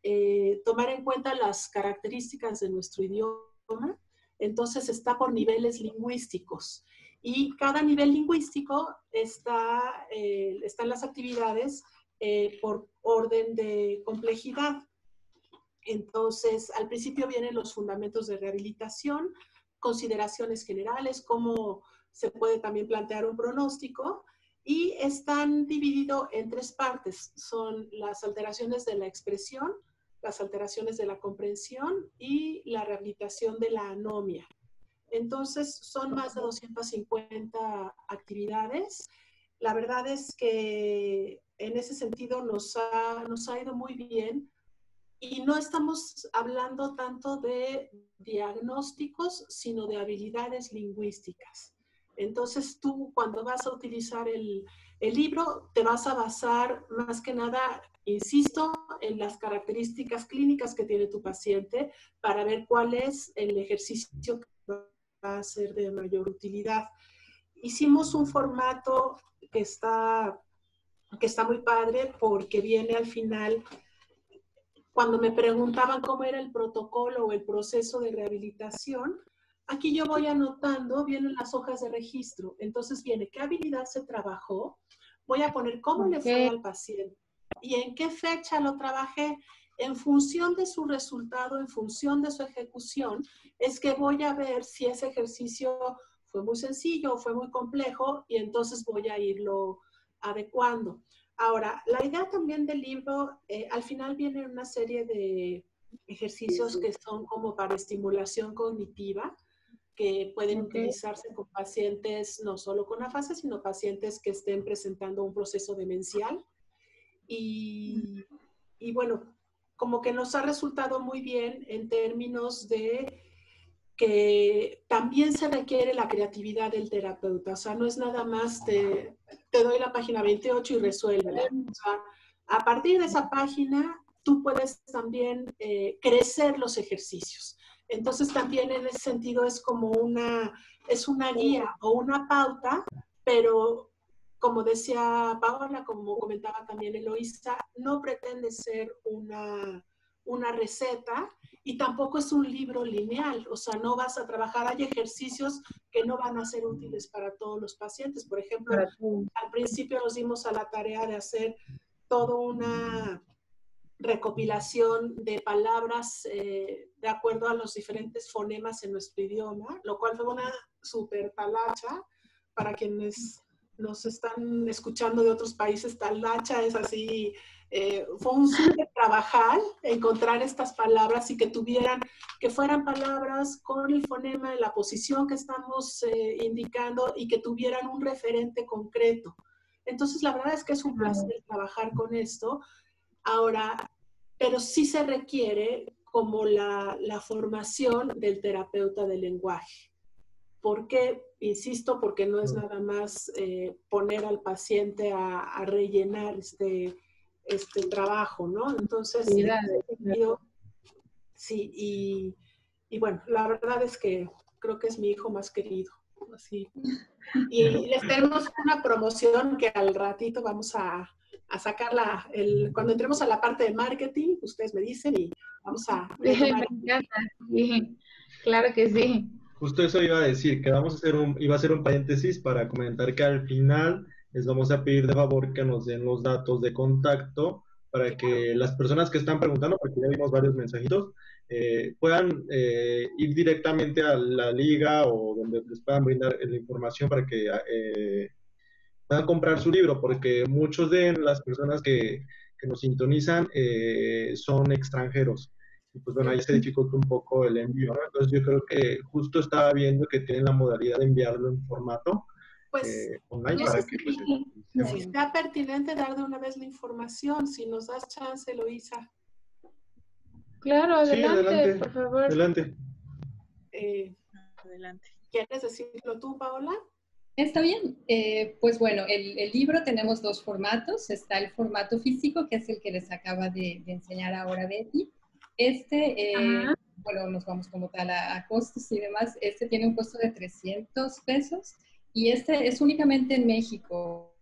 tomar en cuenta las características de nuestro idioma. Entonces está por niveles lingüísticos. Y cada nivel lingüístico están las actividades por orden de complejidad. Entonces, al principio vienen los fundamentos de rehabilitación, consideraciones generales, cómo se puede también plantear un pronóstico, y están divididos en 3 partes. Son las alteraciones de la expresión, las alteraciones de la comprensión y la rehabilitación de la anomia. Entonces, son más de 250 actividades. La verdad es que en ese sentido nos ha ido muy bien. Y no estamos hablando tanto de diagnósticos, sino de habilidades lingüísticas. Entonces tú, cuando vas a utilizar el libro, te vas a basar más que nada, insisto, en las características clínicas que tiene tu paciente para ver cuál es el ejercicio que va a ser de mayor utilidad. Hicimos un formato que está muy padre, porque viene al final. Cuando me preguntaban cómo era el protocolo o el proceso de rehabilitación, aquí yo voy anotando, vienen las hojas de registro. Entonces viene qué habilidad se trabajó, voy a poner cómo le fue al paciente y en qué fecha lo trabajé. En función de su resultado, en función de su ejecución, es que voy a ver si ese ejercicio fue muy sencillo o fue muy complejo, y entonces voy a irlo adecuando. Ahora, la idea también del libro, al final viene una serie de ejercicios que son como para estimulación cognitiva, que pueden utilizarse con pacientes no solo con afasia, sino pacientes que estén presentando un proceso demencial. Y bueno, como que nos ha resultado muy bien en términos de que también se requiere la creatividad del terapeuta. O sea, no es nada más te doy la página 28 y resuélvela. O sea, a partir de esa página, tú puedes también crecer los ejercicios. Entonces, también en ese sentido es como una guía o una pauta, pero como decía Paola, como comentaba también Eloísa, no pretende ser una receta, y tampoco es un libro lineal. O sea, no vas a trabajar, hay ejercicios que no van a ser útiles para todos los pacientes. Por ejemplo, al principio nos dimos a la tarea de hacer toda una recopilación de palabras de acuerdo a los diferentes fonemas en nuestro idioma, lo cual fue una súper talacha. Para quienes nos están escuchando de otros países, talacha es así, fue un súper trabajar, encontrar estas palabras y que fueran palabras con el fonema en la posición que estamos indicando, y que tuvieran un referente concreto. Entonces, la verdad es que es un placer trabajar con esto. Ahora, pero sí se requiere como la formación del terapeuta del lenguaje. ¿Por qué? Insisto, porque no es nada más poner al paciente a rellenar este trabajo, ¿no? Entonces, sí, y bueno, la verdad es que creo que es mi hijo más querido. Así. Y les tenemos una promoción que al ratito vamos a sacarla, cuando entremos a la parte de marketing, ustedes me dicen y vamos a... Me encanta, sí, claro que sí. Justo eso iba a decir, que iba a hacer un paréntesis para comentar que al final les vamos a pedir de favor que nos den los datos de contacto para que las personas que están preguntando, porque ya vimos varios mensajitos, puedan ir directamente a la liga o donde les puedan brindar la información para que puedan comprar su libro, porque muchos de las personas que nos sintonizan son extranjeros. y pues bueno, ahí se dificulta un poco el envío, ¿no? Entonces yo creo que justo estaba viendo que tienen la modalidad de enviarlo en formato Pues online no para sé que pues, si sea pertinente dar de una vez la información, si nos das chance, Eloisa. Claro, Sí, adelante, adelante, por favor. adelante. Adelante. ¿Quieres decirlo tú, Paola? Está bien. Pues bueno, el libro tenemos dos formatos. Está el formato físico, que es el que les acaba de enseñar ahora Betty. Ajá. Bueno, nos vamos como tal a costos y demás. Este tiene un costo de 300 pesos y este es únicamente en México,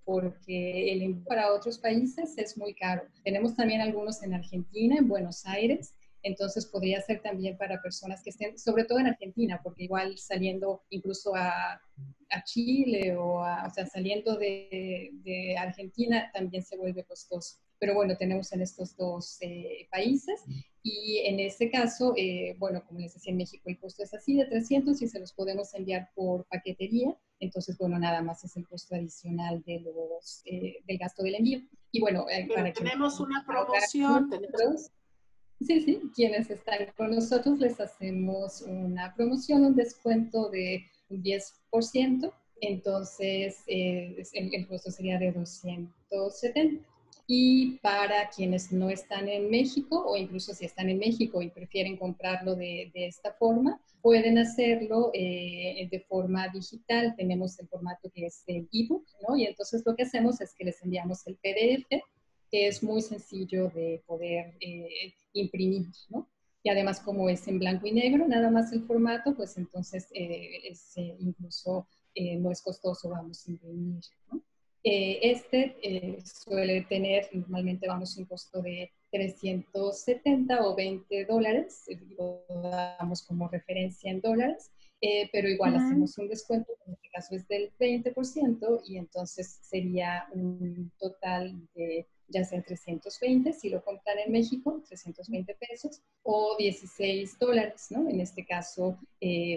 porque el envío para otros países es muy caro. Tenemos también algunos en Argentina, en Buenos Aires, entonces podría ser también para personas que estén, sobre todo en Argentina, porque igual saliendo incluso a Chile o sea, saliendo de Argentina también se vuelve costoso. Pero bueno, tenemos en estos dos países y en este caso, bueno, como les decía, en México el costo es así de 300 y se los podemos enviar por paquetería. Entonces, bueno, nada más es el costo adicional de del gasto del envío. Y bueno, Pero tenemos una promoción. Sí, quienes están con nosotros les hacemos una promoción, un descuento de un 10%, entonces el costo sería de 270. Y para quienes no están en México o incluso si están en México y prefieren comprarlo de esta forma, pueden hacerlo de forma digital. Tenemos el formato que es el ebook, ¿no? Y entonces lo que hacemos es que les enviamos el PDF, que es muy sencillo de poder imprimir, ¿no? Y además como es en blanco y negro, nada más el formato, pues entonces incluso no es costoso, vamos a imprimir, ¿no? Suele tener, normalmente vamos un costo de 370 o $20, lo damos como referencia en dólares, pero igual hacemos un descuento, en este caso es del 20%, y entonces sería un total de ya sea 320 si lo compran en México, 320 pesos, o $16, ¿no? En este caso,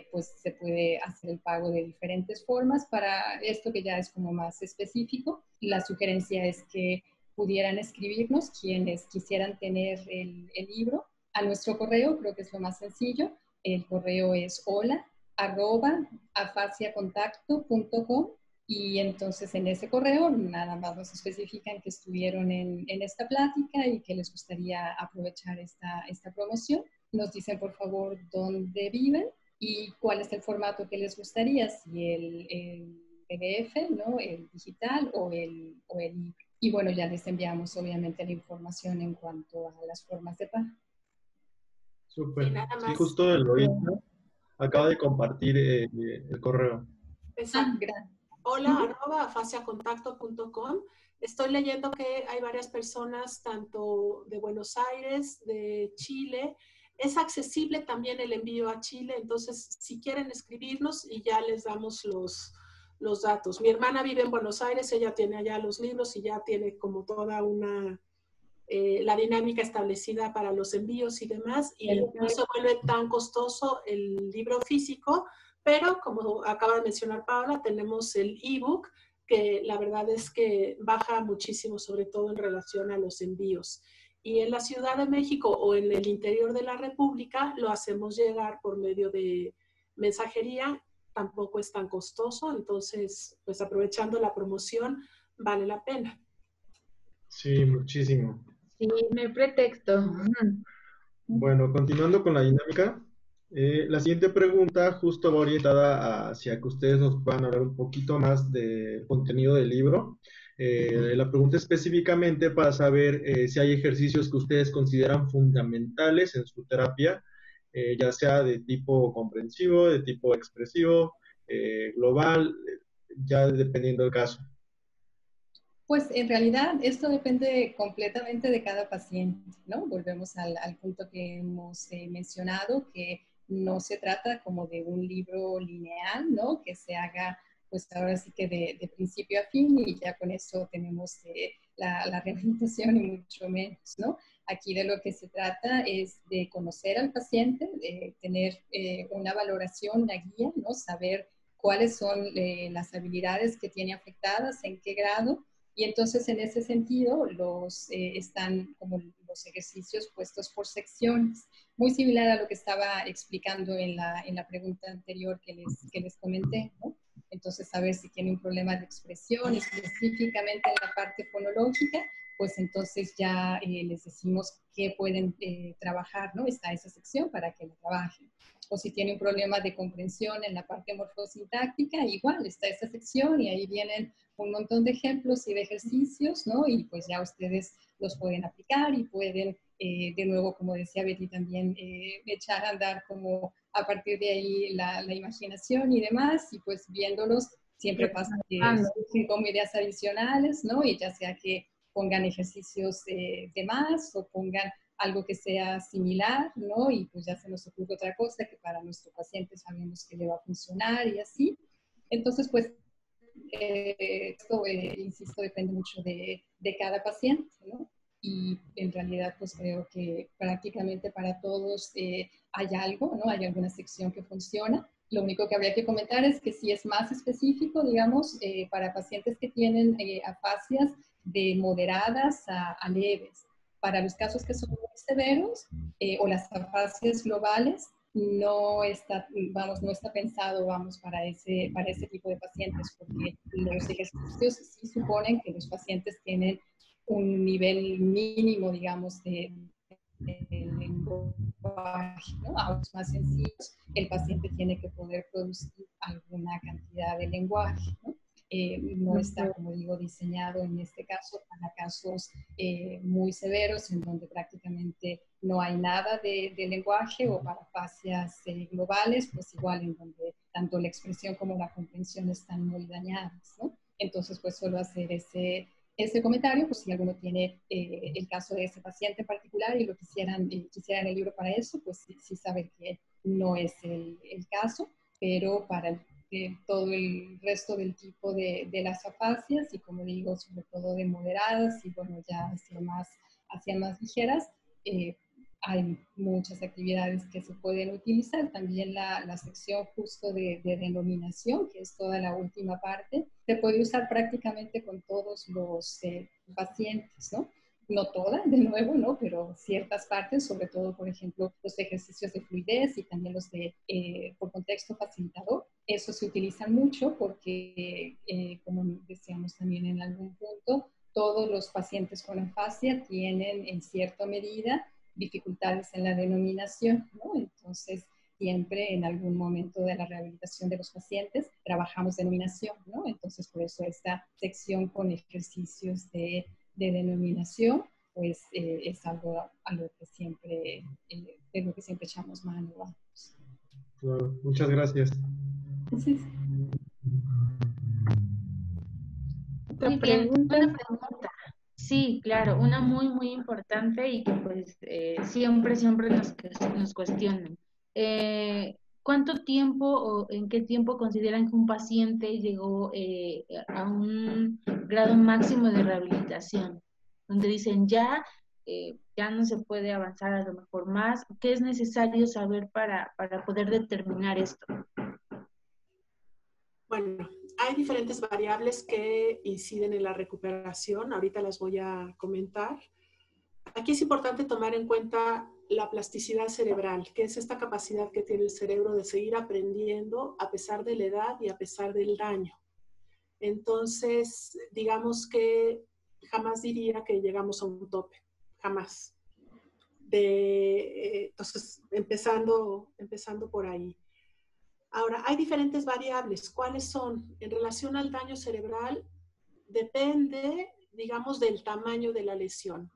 pues se puede hacer el pago de diferentes formas. Para esto que ya es como más específico, la sugerencia es que pudieran escribirnos quienes quisieran tener el libro a nuestro correo, creo que es lo más sencillo. El correo es hola@afaciacontacto.com. Y entonces en ese correo nada más nos especifican que estuvieron en esta plática y que les gustaría aprovechar esta promoción. Nos dicen por favor dónde viven y cuál es el formato que les gustaría, si el PDF, ¿no? El digital o el libro. Y bueno, ya les enviamos obviamente la información en cuanto a las formas de pago. Súper. Sí, justo Eloisa acaba de compartir el correo. Exacto. Gracias. Hola@afaciacontacto.com. Estoy leyendo que hay varias personas, tanto de Buenos Aires, de Chile. Es accesible también el envío a Chile, entonces si quieren escribirnos y ya les damos los datos. Mi hermana vive en Buenos Aires, ella tiene allá los libros y ya tiene como toda la dinámica establecida para los envíos y demás, y no se vuelve tan costoso el libro físico. Pero, como acaba de mencionar Paola, tenemos el ebook, que la verdad es que baja muchísimo, sobre todo en relación a los envíos. Y en la Ciudad de México o en el interior de la República lo hacemos llegar por medio de mensajería, tampoco es tan costoso, entonces, pues aprovechando la promoción, vale la pena. Sí, muchísimo. Sí, no hay pretexto. Bueno, continuando con la dinámica, la siguiente pregunta justo va orientada hacia que ustedes nos puedan hablar un poquito más del contenido del libro. La pregunta específicamente para saber si hay ejercicios que ustedes consideran fundamentales en su terapia, ya sea de tipo comprensivo, de tipo expresivo, global, ya dependiendo del caso. Pues en realidad esto depende completamente de cada paciente, ¿no? Volvemos al punto que hemos mencionado, que no se trata como de un libro lineal, ¿no? Que se haga, pues ahora sí que de principio a fin y ya con eso tenemos la rehabilitación y mucho menos, ¿no? Aquí de lo que se trata es de conocer al paciente, de tener una valoración, una guía, ¿no? Saber cuáles son las habilidades que tiene afectadas, en qué grado, Y entonces en ese sentido están como los ejercicios puestos por secciones, muy similar a lo que estaba explicando en la pregunta anterior que les comenté, ¿no? Entonces, saber si tiene un problema de expresión, específicamente en la parte fonológica, pues entonces ya les decimos qué pueden trabajar, ¿no? Está esa sección para que lo trabajen. O si tiene un problema de comprensión en la parte morfosintáctica, igual está esa sección y ahí vienen un montón de ejemplos y de ejercicios, ¿no? Y pues ya ustedes los pueden aplicar y pueden, de nuevo, como decía Betty también, echar a andar como a partir de ahí la imaginación y demás, y pues viéndolos siempre pasa que surgen como ideas adicionales, ¿no? Y ya sea que pongan ejercicios de más o pongan algo que sea similar, ¿no? Y pues ya se nos ocurre otra cosa que para nuestro paciente sabemos que le va a funcionar y así. Entonces, pues, esto, insisto, depende mucho de cada paciente, ¿no? Y en realidad, pues creo que prácticamente para todos hay algo, ¿no? Hay alguna sección que funciona. Lo único que habría que comentar es que si es más específico, digamos, para pacientes que tienen afasias de moderadas a leves. Para los casos que son muy severos o las afasias globales, no está pensado, para ese tipo de pacientes, porque los ejercicios sí suponen que los pacientes tienen un nivel mínimo, digamos, de lenguaje, ¿no? A los más sencillos, el paciente tiene que poder producir alguna cantidad de lenguaje, ¿no? No está, como digo, diseñado en este caso para casos muy severos en donde prácticamente no hay nada de lenguaje, o para afasias globales, pues igual en donde tanto la expresión como la comprensión están muy dañadas, ¿no? Entonces, pues solo hacer ese comentario, pues si alguno tiene el caso de ese paciente en particular y lo quisieran el libro para eso, pues sí saben que no es el caso, pero para todo el resto del tipo de las afasias, y como digo, sobre todo de moderadas y bueno, ya hacia más ligeras, hay muchas actividades que se pueden utilizar. También la sección justo de denominación, que es toda la última parte, se puede usar prácticamente con todos los pacientes, ¿no? No todas, de nuevo, ¿no? Pero ciertas partes, sobre todo, por ejemplo, los ejercicios de fluidez y también los de por contexto facilitador. Eso se utiliza mucho porque, como decíamos también en algún punto, todos los pacientes con afasia tienen en cierta medida dificultades en la denominación, ¿no? Entonces, siempre en algún momento de la rehabilitación de los pacientes trabajamos denominación, ¿no? Entonces, por eso esta sección con ejercicios de denominación, pues es algo a lo que siempre, de lo que siempre echamos mano. Vamos. Claro, muchas gracias. Sí. Muy bien, buena pregunta. Sí, claro, una muy, muy importante y que pues siempre nos cuestionan. ¿Cuánto tiempo o en qué tiempo consideran que un paciente llegó a un grado máximo de rehabilitación? Donde dicen ya no se puede avanzar a lo mejor más. ¿Qué es necesario saber para poder determinar esto? Bueno, hay diferentes variables que inciden en la recuperación. Ahorita las voy a comentar. Aquí es importante tomar en cuenta la plasticidad cerebral, que es esta capacidad que tiene el cerebro de seguir aprendiendo a pesar de la edad y a pesar del daño. Entonces, digamos que jamás diría que llegamos a un tope, jamás. Entonces, empezando por ahí. Ahora, hay diferentes variables. ¿Cuáles son? En relación al daño cerebral, depende, digamos, del tamaño de la lesión.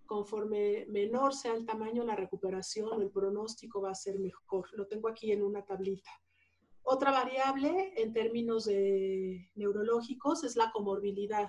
Conforme menor sea el tamaño, la recuperación o el pronóstico va a ser mejor. Lo tengo aquí en una tablita. Otra variable en términos neurológicos es la comorbilidad.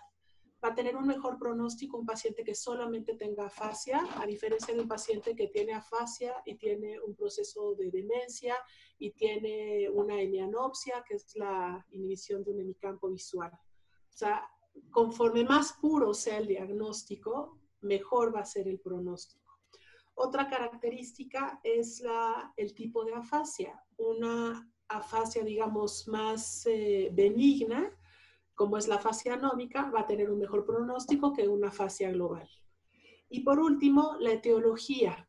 Va a tener un mejor pronóstico un paciente que solamente tenga afasia, a diferencia de un paciente que tiene afasia y tiene un proceso de demencia y tiene una hemianopsia, que es la inhibición de un hemicampo visual. O sea, conforme más puro sea el diagnóstico, mejor va a ser el pronóstico. Otra característica es el tipo de afasia. Una afasia, digamos, más benigna, como es la fascia anómica, va a tener un mejor pronóstico que una fascia global. Y por último, la etiología.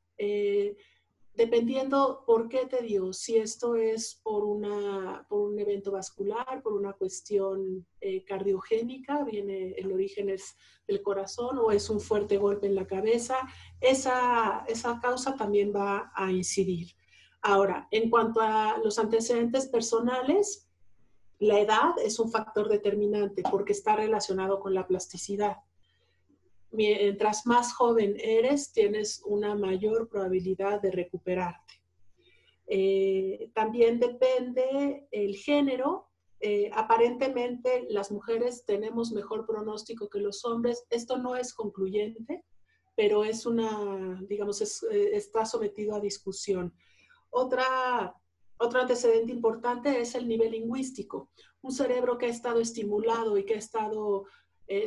Dependiendo por qué te dio, si esto es por un evento vascular, por una cuestión cardiogénica, viene el origen es del corazón, o es un fuerte golpe en la cabeza, esa causa también va a incidir. Ahora, en cuanto a los antecedentes personales, la edad es un factor determinante porque está relacionado con la plasticidad. Mientras más joven eres, tienes una mayor probabilidad de recuperarte. También depende el género. Aparentemente las mujeres tenemos mejor pronóstico que los hombres. Esto no es concluyente, pero es digamos, está sometido a discusión. Otro antecedente importante es el nivel lingüístico. Un cerebro que ha estado estimulado y que ha estado,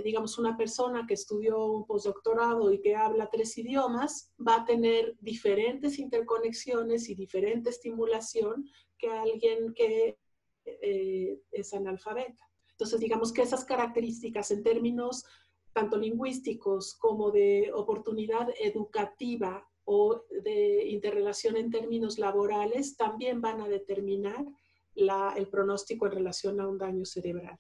digamos, una persona que estudió un postdoctorado y que habla 3 idiomas, va a tener diferentes interconexiones y diferente estimulación que alguien que es analfabeta. Entonces, digamos que esas características en términos tanto lingüísticos como de oportunidad educativa o de interrelación en términos laborales también van a determinar el pronóstico en relación a un daño cerebral.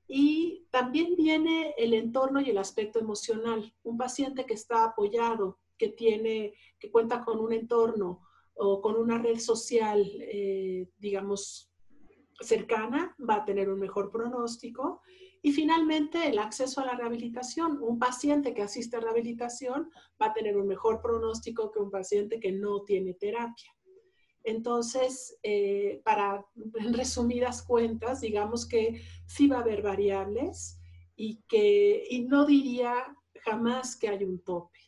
Y también viene el entorno y el aspecto emocional. Un paciente que está apoyado, que cuenta con un entorno o con una red social, digamos, cercana, va a tener un mejor pronóstico. Y finalmente, el acceso a la rehabilitación. Un paciente que asiste a rehabilitación va a tener un mejor pronóstico que un paciente que no tiene terapia. Entonces, en resumidas cuentas, digamos que sí va a haber variables y no diría jamás que hay un tope.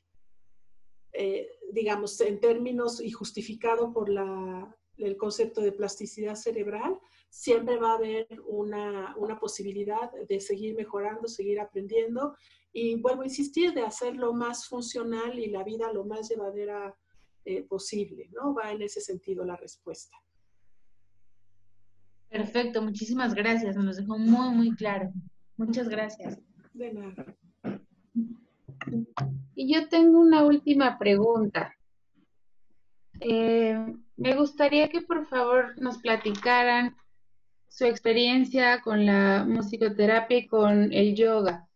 Digamos, en términos y justificado por el concepto de plasticidad cerebral, siempre va a haber una posibilidad de seguir mejorando, seguir aprendiendo y vuelvo a insistir, de hacerlo más funcional y la vida lo más llevadera posible, ¿no? Va en ese sentido la respuesta. Perfecto, muchísimas gracias, nos dejó muy, muy claro. Muchas gracias. De nada. Y yo tengo una última pregunta. Me gustaría que por favor nos platicaran su experiencia con la musicoterapia y con el yoga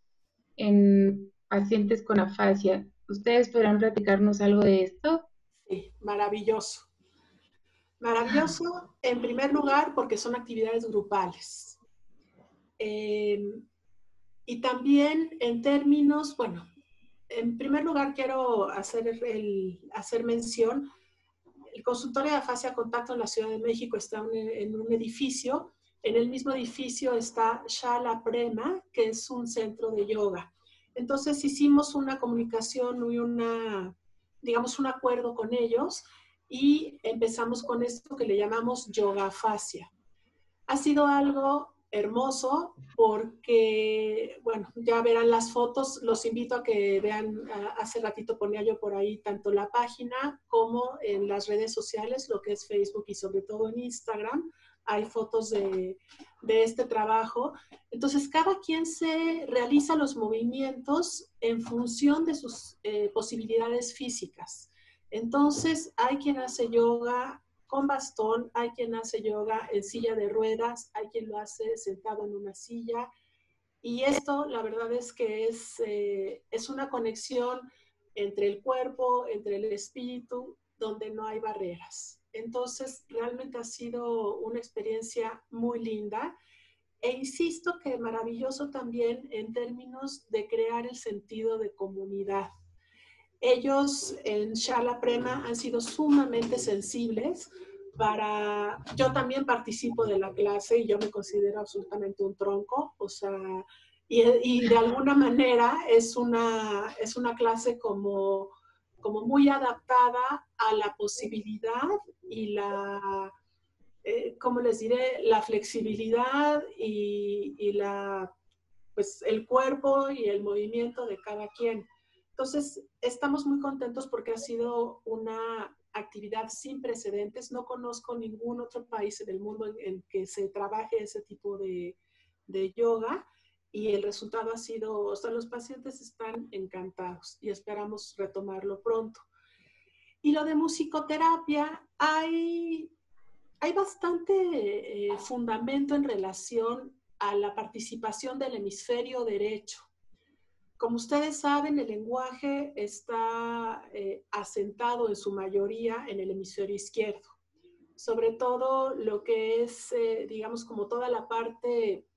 en pacientes con afasia. ¿Ustedes podrán platicarnos algo de esto? Sí, maravilloso. Maravilloso, en primer lugar, porque son actividades grupales. Y también en términos, bueno, en primer lugar quiero hacer mención. El consultorio de afasia contacto en la Ciudad de México está en un edificio. En el mismo edificio está Shala Prema, que es un centro de yoga. Entonces hicimos una comunicación y digamos, un acuerdo con ellos y empezamos con esto que le llamamos yoga afasia. Ha sido algo hermoso porque, bueno, ya verán las fotos, los invito a que vean, hace ratito ponía yo por ahí tanto la página como en las redes sociales, lo que es Facebook y sobre todo en Instagram, hay fotos de este trabajo. Entonces, cada quien se realiza los movimientos en función de sus posibilidades físicas. Entonces, hay quien hace yoga con bastón, hay quien hace yoga en silla de ruedas, hay quien lo hace sentado en una silla. Y esto, la verdad es que es una conexión entre el cuerpo, entre el espíritu, donde no hay barreras. Entonces, realmente ha sido una experiencia muy linda. E insisto que maravilloso también en términos de crear el sentido de comunidad. Ellos en Shala Prema han sido sumamente sensibles yo también participo de la clase y yo me considero absolutamente un tronco, o sea, y de alguna manera es una clase como muy adaptada a la posibilidad y ¿cómo les diré? La flexibilidad y pues el cuerpo y el movimiento de cada quien. Entonces, estamos muy contentos porque ha sido una actividad sin precedentes. No conozco ningún otro país en el mundo en que se trabaje ese tipo de yoga y el resultado ha sido, o sea, los pacientes están encantados y esperamos retomarlo pronto. Y lo de musicoterapia, hay bastante fundamento en relación a la participación del hemisferio derecho. Como ustedes saben, el lenguaje está asentado en su mayoría en el hemisferio izquierdo. Sobre todo lo que es, digamos, como toda la parte,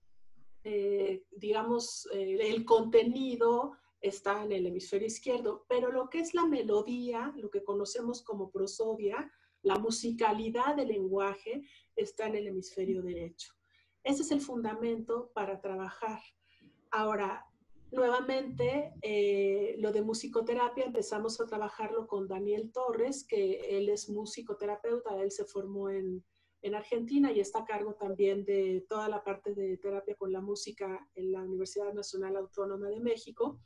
digamos, el contenido está en el hemisferio izquierdo, pero lo que es la melodía, lo que conocemos como prosodia, la musicalidad del lenguaje, está en el hemisferio derecho. Ese es el fundamento para trabajar. Ahora, nuevamente, lo de musicoterapia empezamos a trabajarlo con Daniel Torres, que él es musicoterapeuta, él se formó en Argentina y está a cargo también de toda la parte de terapia con la música en la Universidad Nacional Autónoma de México.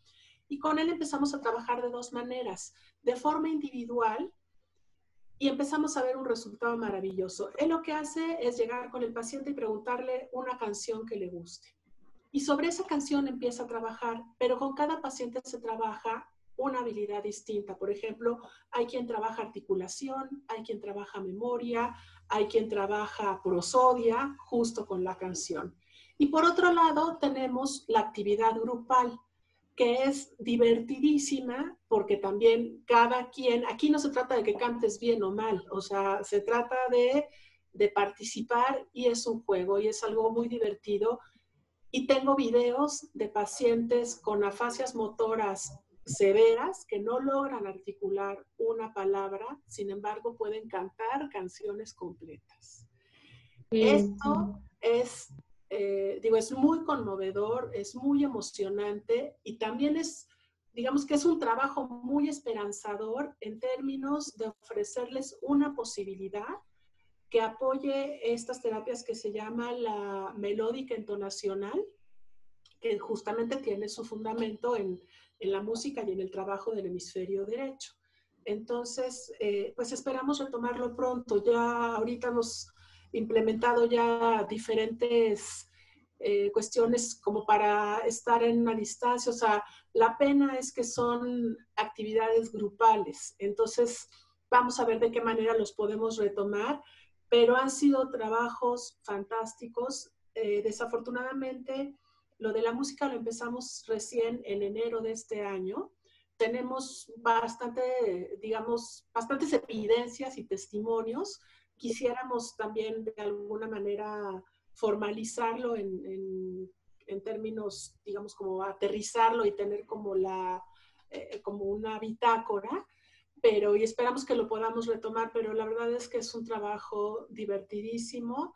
Y con él empezamos a trabajar de dos maneras, de forma individual, y empezamos a ver un resultado maravilloso. Él lo que hace es llegar con el paciente y preguntarle una canción que le guste. Y sobre esa canción empieza a trabajar, pero con cada paciente se trabaja una habilidad distinta. Por ejemplo, hay quien trabaja articulación, hay quien trabaja memoria, hay quien trabaja prosodia justo con la canción. Y por otro lado tenemos la actividad grupal, que es divertidísima porque también cada quien, aquí no se trata de que cantes bien o mal, o sea, se trata de participar y es un juego y es algo muy divertido. Y tengo videos de pacientes con afasias motoras severas que no logran articular una palabra, sin embargo pueden cantar canciones completas. Esto es, es muy conmovedor, es muy emocionante y también es, digamos que es un trabajo muy esperanzador en términos de ofrecerles una posibilidad que apoye estas terapias que se llama la melódica entonacional, que justamente tiene su fundamento en la música y en el trabajo del hemisferio derecho. Entonces, pues esperamos retomarlo pronto. Ya ahorita hemos implementado ya diferentes cuestiones como para estar en una distancia. O sea, la pena es que son actividades grupales. Entonces, vamos a ver de qué manera los podemos retomar, pero han sido trabajos fantásticos. Desafortunadamente, lo de la música lo empezamos recién en enero de este año. Tenemos bastantes evidencias y testimonios. Quisiéramos también de alguna manera formalizarlo en términos, digamos, como aterrizarlo y tener como una bitácora, y esperamos que lo podamos retomar, pero la verdad es que es un trabajo divertidísimo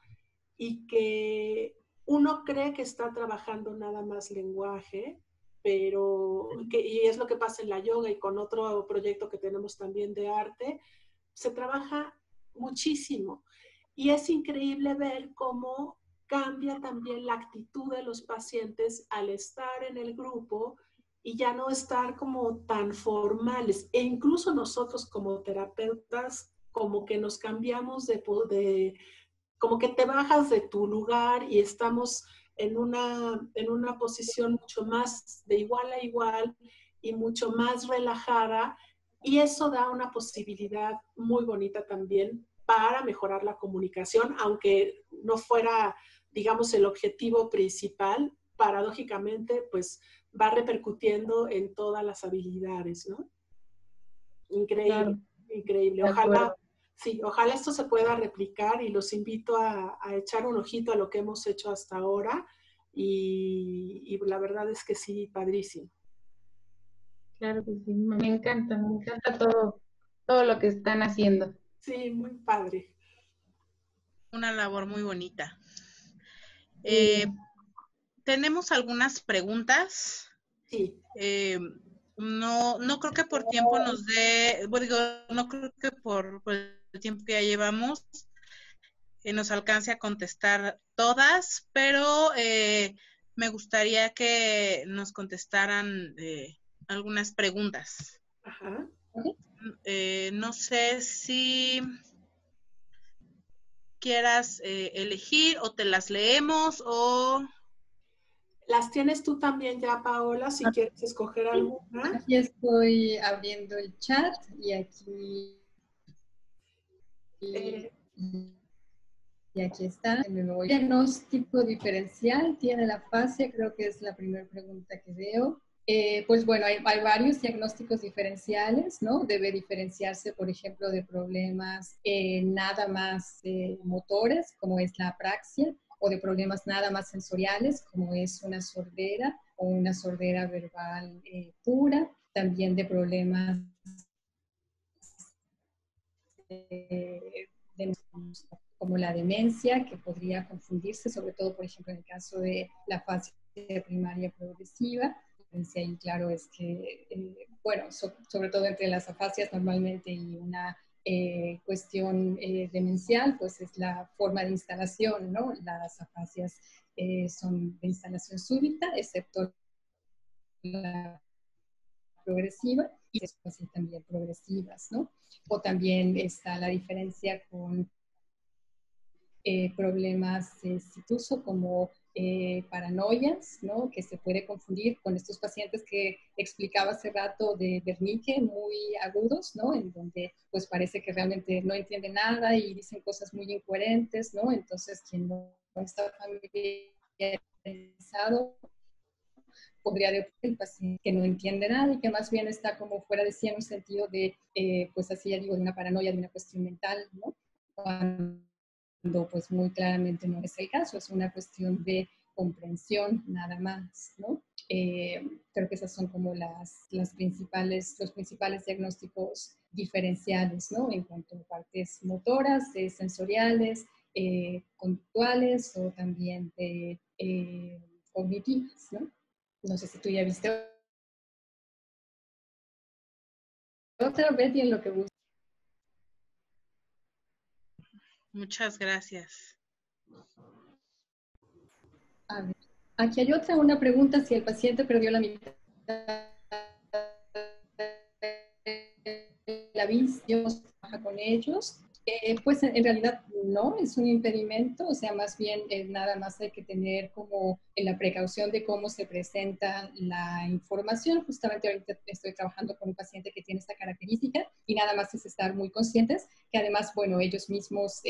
y que uno cree que está trabajando nada más lenguaje, y es lo que pasa en la yoga y con otro proyecto que tenemos también de arte, se trabaja muchísimo. Y es increíble ver cómo cambia también la actitud de los pacientes al estar en el grupo y ya no estar como tan formales. E incluso nosotros como terapeutas, como que nos cambiamos como que te bajas de tu lugar y estamos en una posición mucho más de igual a igual y mucho más relajada, y eso da una posibilidad muy bonita también para mejorar la comunicación, aunque no fuera, digamos, el objetivo principal. Paradójicamente, pues va repercutiendo en todas las habilidades, ¿no? Increíble, claro. Increíble. Ojalá, sí, ojalá esto se pueda replicar y los invito a echar un ojito a lo que hemos hecho hasta ahora y la verdad es que sí, padrísimo. Claro que sí, me encanta todo lo que están haciendo. Sí, muy padre. Una labor muy bonita. Tenemos algunas preguntas. Sí. No creo que por tiempo nos dé, no creo que por el tiempo que ya llevamos nos alcance a contestar todas, pero me gustaría que nos contestaran algunas preguntas. Ajá. No sé si quieras elegir o te las leemos o... Las tienes tú también ya, Paola, si quieres escoger alguna. Aquí estoy abriendo el chat y aquí está. Diagnóstico diferencial tiene la afasia, creo que es la primera pregunta que veo. Pues bueno, hay varios diagnósticos diferenciales, ¿no? Debe diferenciarse, por ejemplo, de problemas nada más motores, como es la apraxia, o de problemas nada más sensoriales, como es una sordera o una sordera verbal pura, también de problemas como la demencia, que podría confundirse, sobre todo, por ejemplo, en el caso de la fase primaria progresiva. Ahí, claro, es que, bueno, sobre todo entre las afasias normalmente y una cuestión demencial, pues es la forma de instalación, ¿no? Las afasias son de instalación súbita, excepto la progresiva, y después también progresivas, ¿no? O también está la diferencia con problemas incluso como paranoias, ¿no? Que se puede confundir con estos pacientes que explicaba hace rato de Wernicke, muy agudos, ¿no? En donde pues parece que realmente no entienden nada y dicen cosas muy incoherentes, ¿no? Entonces quien no está familiarizado podría decir el paciente que no entiende nada y que más bien está como fuera de sí en un sentido de, pues así ya digo, de una paranoia, de una cuestión mental, ¿no? Cuando pues muy claramente no es el caso, es una cuestión de comprensión nada más, ¿no? Creo que esas son como los principales diagnósticos diferenciales, ¿no? En cuanto a partes motoras, sensoriales, conductuales o también de cognitivas, ¿no? No sé si tú ya viste otra vez y en lo que buscas. Muchas gracias. A ver, aquí hay una pregunta, si el paciente perdió la mitad de la visión, trabaja con ellos. Pues en realidad no es un impedimento, o sea, más bien nada más hay que tener como la precaución de cómo se presenta la información. Justamente ahorita estoy trabajando con un paciente que tiene esta característica y nada más es estar muy conscientes que además, bueno, ellos mismos,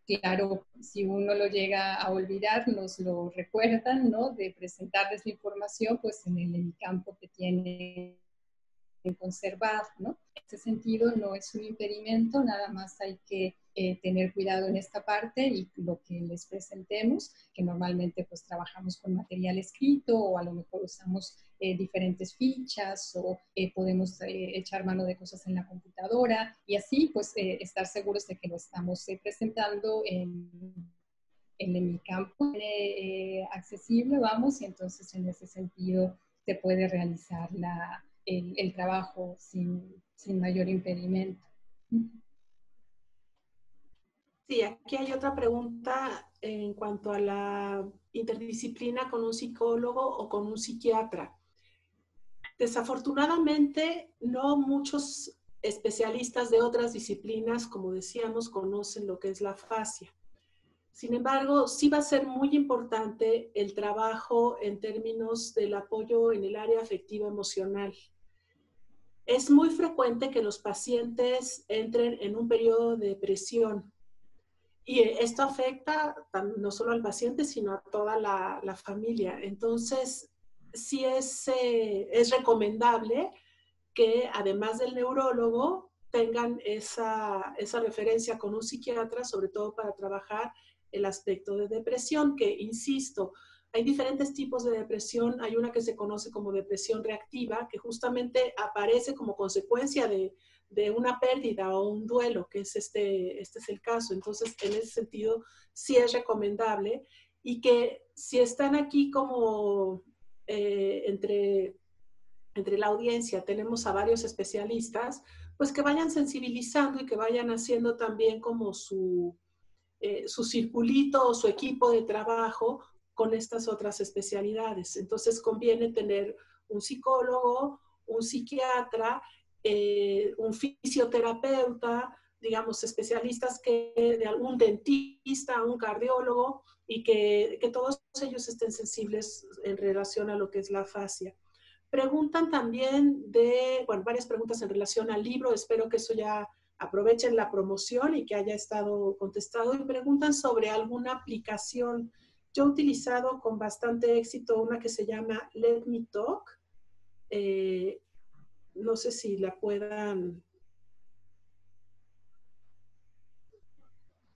claro, si uno lo llega a olvidar, nos lo recuerdan, ¿no? De presentarles la información, pues en el campo que tiene conservar, ¿no? En ese sentido no es un impedimento, nada más hay que tener cuidado en esta parte y lo que les presentemos, que normalmente pues trabajamos con material escrito o a lo mejor usamos diferentes fichas o podemos echar mano de cosas en la computadora y así pues estar seguros de que lo estamos presentando en mi campo accesible, vamos, y entonces en ese sentido se puede realizar el trabajo sin mayor impedimento. Sí, aquí hay otra pregunta en cuanto a la interdisciplina con un psicólogo o con un psiquiatra. Desafortunadamente, no muchos especialistas de otras disciplinas, como decíamos, conocen lo que es la afasia. Sin embargo, sí va a ser muy importante el trabajo en términos del apoyo en el área afectiva emocional. Es muy frecuente que los pacientes entren en un periodo de depresión y esto afecta no solo al paciente, sino a toda la familia. Entonces, sí es recomendable que además del neurólogo tengan esa referencia con un psiquiatra, sobre todo para trabajar el aspecto de depresión, que insisto, hay diferentes tipos de depresión. Hay una que se conoce como depresión reactiva, que justamente aparece como consecuencia de una pérdida o un duelo, que es este es el caso. Entonces, en ese sentido, sí es recomendable y que si están aquí como entre la audiencia tenemos a varios especialistas, pues que vayan sensibilizando y que vayan haciendo también como su circulito o su equipo de trabajo con estas otras especialidades. Entonces conviene tener un psicólogo, un psiquiatra, un fisioterapeuta, digamos, especialistas de algún dentista, un cardiólogo, y que todos ellos estén sensibles en relación a lo que es la afasia. Preguntan también varias preguntas en relación al libro, espero que eso ya aprovechen la promoción y que haya estado contestado, y preguntan sobre alguna aplicación. Yo he utilizado con bastante éxito una que se llama Let Me Talk. No sé si la puedan...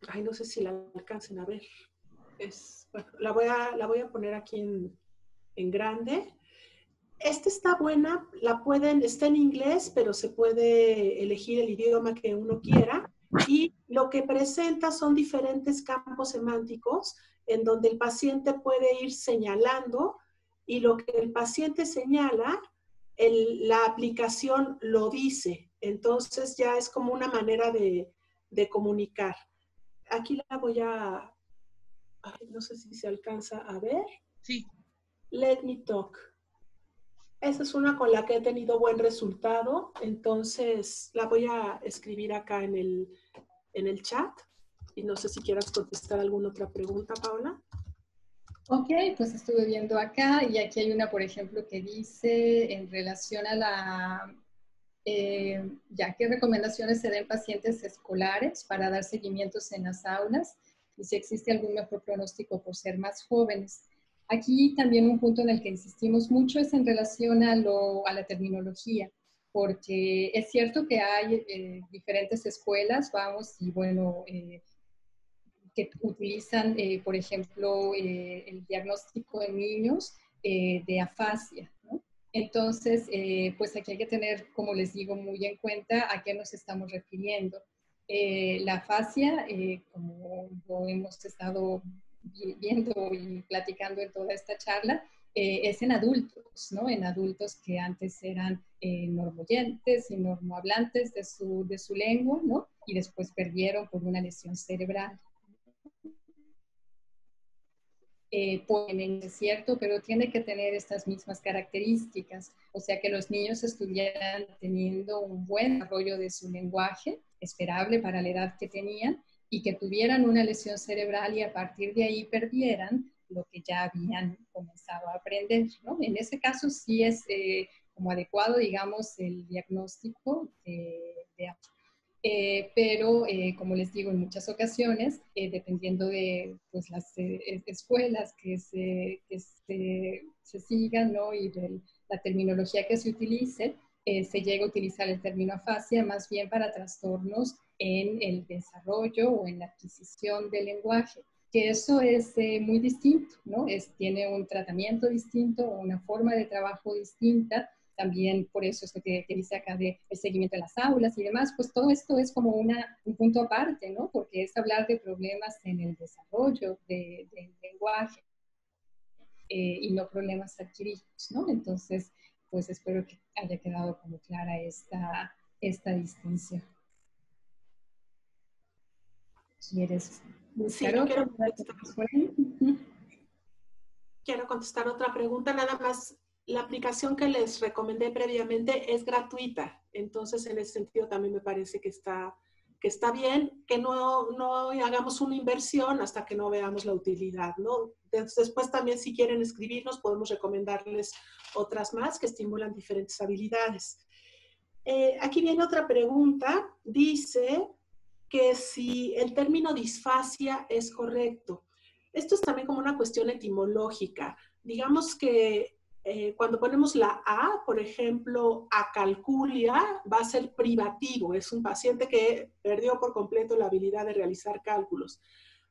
Ay, no sé si la alcancen a ver. Bueno, la voy a poner aquí en grande. Esta está buena, está en inglés, pero se puede elegir el idioma que uno quiera. Y lo que presenta son diferentes campos semánticos en donde el paciente puede ir señalando, y lo que el paciente señala, la aplicación lo dice. Entonces ya es como una manera de comunicar. Aquí la voy a... no sé si se alcanza a ver. Sí. Let Me Talk. Esa es una con la que he tenido buen resultado, entonces la voy a escribir acá en el chat, y no sé si quieras contestar alguna otra pregunta, Paula. Ok, pues estuve viendo acá y aquí hay una, por ejemplo, que dice en relación a la, ya qué recomendaciones se den pacientes escolares para dar seguimientos en las aulas y si existe algún mejor pronóstico por ser más jóvenes. Aquí también un punto en el que insistimos mucho es en relación a la terminología, porque es cierto que hay diferentes escuelas, vamos, y bueno, que utilizan, por ejemplo, el diagnóstico en niños de afasia, ¿no? Entonces, pues aquí hay que tener, como les digo, muy en cuenta a qué nos estamos refiriendo. La afasia, como lo hemos estado viendo y platicando en toda esta charla, es en adultos, ¿no? En adultos que antes eran normoyentes y normohablantes de su lengua, ¿no? Y después perdieron por una lesión cerebral. Es cierto, pero tiene que tener estas mismas características, o sea que los niños estuvieran teniendo un buen desarrollo de su lenguaje, esperable para la edad que tenían, y que tuvieran una lesión cerebral y a partir de ahí perdieran lo que ya habían comenzado a aprender, ¿no? En ese caso sí es como adecuado, digamos, el diagnóstico de pero como les digo en muchas ocasiones, dependiendo de pues, las escuelas que se sigan, ¿no? Y de la terminología que se utilice, se llega a utilizar el término afasia más bien para trastornos en el desarrollo o en la adquisición del lenguaje, que eso es muy distinto, ¿no? Tiene un tratamiento distinto, una forma de trabajo distinta. También por eso es que dice acá de el seguimiento de las aulas y demás, pues todo esto es como un punto aparte, ¿no? Porque es hablar de problemas en el desarrollo del lenguaje y no problemas adquiridos, ¿no? Entonces, pues espero que haya quedado como clara esta distinción. ¿Quieres buscar otra? Quiero contestar otra pregunta, nada más. La aplicación que les recomendé previamente es gratuita, entonces en ese sentido también me parece que está bien, que no hagamos una inversión hasta que no veamos la utilidad, ¿no? Después también si quieren escribirnos podemos recomendarles otras más que estimulan diferentes habilidades. Aquí viene otra pregunta, dice que si el término disfasia es correcto. Esto es también como una cuestión etimológica. Digamos que cuando ponemos la A, por ejemplo, acalculia, va a ser privativo. Es un paciente que perdió por completo la habilidad de realizar cálculos.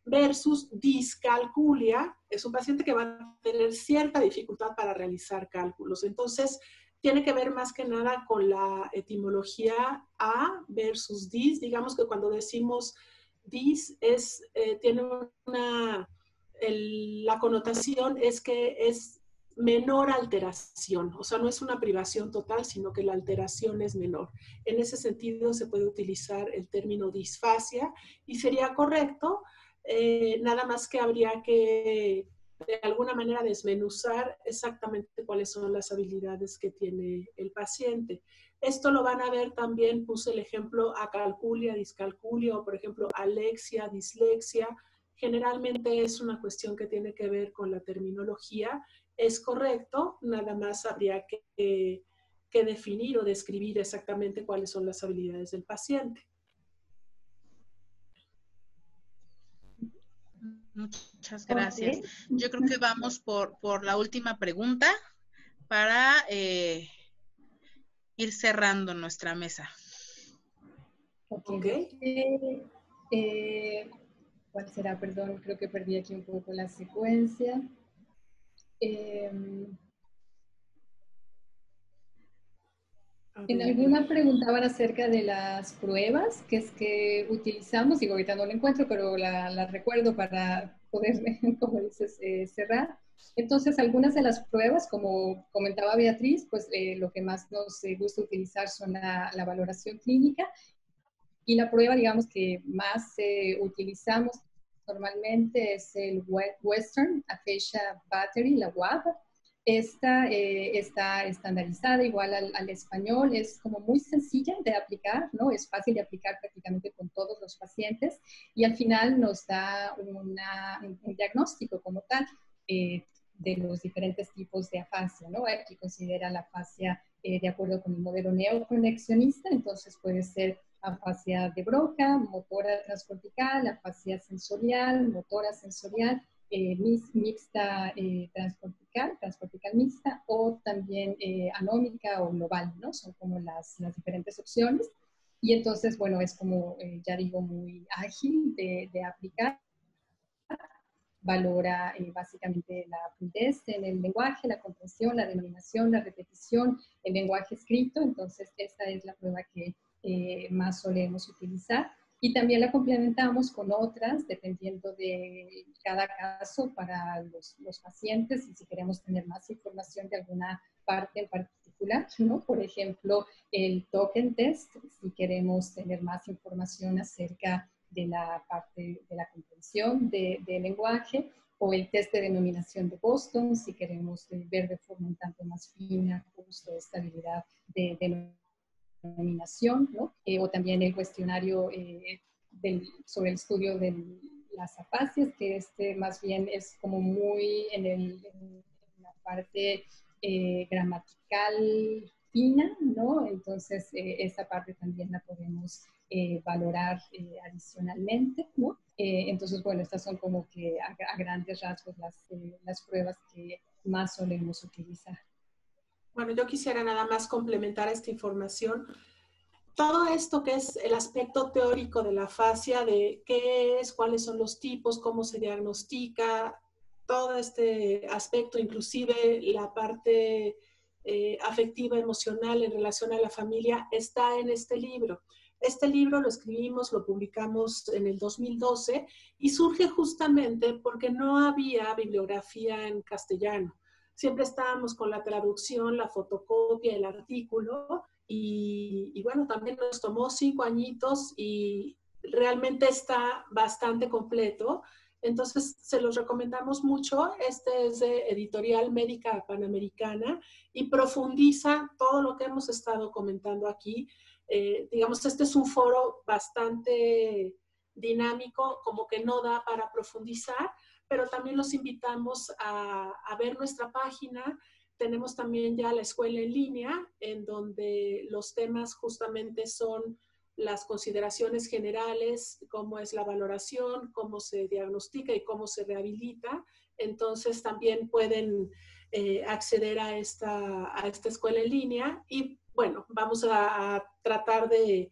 Versus discalculia, es un paciente que va a tener cierta dificultad para realizar cálculos. Entonces, tiene que ver más que nada con la etimología A versus dis. Digamos que cuando decimos dis, tiene la connotación es que es menor alteración, o sea, no es una privación total, sino que la alteración es menor. En ese sentido se puede utilizar el término disfasia y sería correcto, nada más que habría que de alguna manera desmenuzar exactamente cuáles son las habilidades que tiene el paciente. Esto lo van a ver también, puse el ejemplo acalculia, discalculia, o por ejemplo alexia, dislexia. Generalmente es una cuestión que tiene que ver con la terminología. Es correcto, nada más habría que definir o describir exactamente cuáles son las habilidades del paciente. Muchas gracias. Okay. Yo creo que vamos por la última pregunta para ir cerrando nuestra mesa. Ok. ¿Cuál será? Perdón, creo que perdí aquí un poco la secuencia. En alguna preguntaban acerca de las pruebas que utilizamos, digo, ahorita no la encuentro, pero la recuerdo para poder, como dices, cerrar. Entonces, algunas de las pruebas, como comentaba Beatriz, pues lo que más nos gusta utilizar son la valoración clínica, y la prueba, digamos, que más utilizamos normalmente es el Western Aphasia Battery, la WAB. Esta está estandarizada igual al español, es como muy sencilla de aplicar, ¿no? Es fácil de aplicar prácticamente con todos los pacientes, y al final nos da un diagnóstico como tal de los diferentes tipos de afasia, ¿no? Aquí considera la afasia de acuerdo con el modelo neoconexionista, entonces puede ser afasia de Broca, motora transcortical, afasia sensorial, motora sensorial, mixta transcortical mixta, o también anómica o global, ¿no? Son como las diferentes opciones. Y entonces, bueno, es como, ya digo, muy ágil de aplicar. Valora básicamente la fluidez en el lenguaje, la comprensión, la denominación, la repetición, el lenguaje escrito. Entonces, esta es la prueba que más solemos utilizar. Y también la complementamos con otras, dependiendo de cada caso para los pacientes, y si queremos tener más información de alguna parte en particular, ¿no? Por ejemplo, el token test, si queremos tener más información acerca de la parte de la comprensión del lenguaje, o el test de denominación de Boston, si queremos ver de forma un tanto más fina justo esta habilidad de denominación, ¿no? O también el cuestionario sobre el estudio de las afasias, que más bien es como muy en la parte gramatical fina, ¿no? Entonces, esa parte también la podemos valorar adicionalmente, ¿no? Entonces, bueno, estas son como que a grandes rasgos las pruebas que más solemos utilizar. Bueno, yo quisiera nada más complementar esta información. Todo esto que es el aspecto teórico de la afasia, de qué es, cuáles son los tipos, cómo se diagnostica, todo este aspecto, inclusive la parte afectiva, emocional en relación a la familia, está en este libro. Este libro lo escribimos, lo publicamos en el 2012 y surge justamente porque no había bibliografía en castellano. Siempre estábamos con la traducción, la fotocopia, el artículo, y bueno, también nos tomó 5 añitos y realmente está bastante completo. Entonces, se los recomendamos mucho. Este es de Editorial Médica Panamericana y profundiza todo lo que hemos estado comentando aquí. Digamos, este es un foro bastante dinámico, como que no da para profundizar, pero también los invitamos a ver nuestra página. Tenemos también ya la escuela en línea, en donde los temas justamente son las consideraciones generales, cómo es la valoración, cómo se diagnostica y cómo se rehabilita. Entonces también pueden acceder a esta escuela en línea y bueno, vamos a tratar de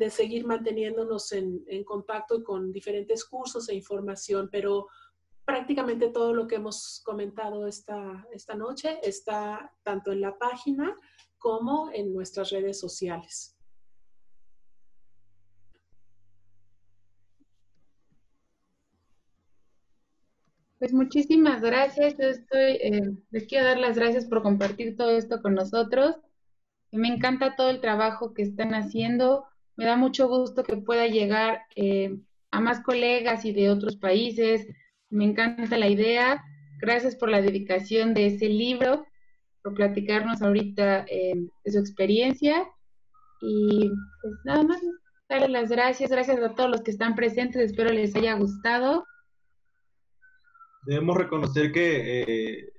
seguir manteniéndonos en contacto y con diferentes cursos e información, pero prácticamente todo lo que hemos comentado esta noche está tanto en la página como en nuestras redes sociales. Pues muchísimas gracias. Yo les quiero dar las gracias por compartir todo esto con nosotros. Me encanta todo el trabajo que están haciendo. Me da mucho gusto que pueda llegar a más colegas y de otros países. Me encanta la idea. Gracias por la dedicación de ese libro, por platicarnos ahorita de su experiencia. Y pues nada más, darles las gracias. Gracias a todos los que están presentes. Espero les haya gustado. Debemos reconocer que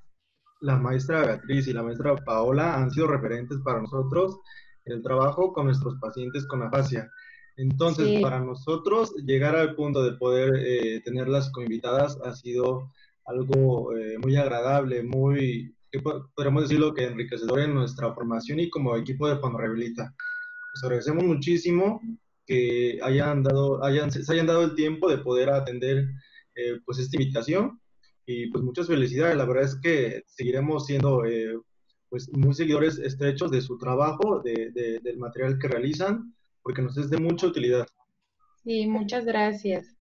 la maestra Beatriz y la maestra Paola han sido referentes para nosotros en el trabajo con nuestros pacientes con afasia. Entonces, Sí. para nosotros, llegar al punto de poder tenerlas como invitadas ha sido algo muy agradable, muy, podríamos decirlo que enriquecedor en nuestra formación y como equipo de Fonorehabilita. Les agradecemos muchísimo que se hayan dado el tiempo de poder atender pues esta invitación y pues muchas felicidades. La verdad es que seguiremos siendo pues muy seguidores estrechos de su trabajo, del material que realizan, porque nos es de mucha utilidad. Sí, muchas gracias.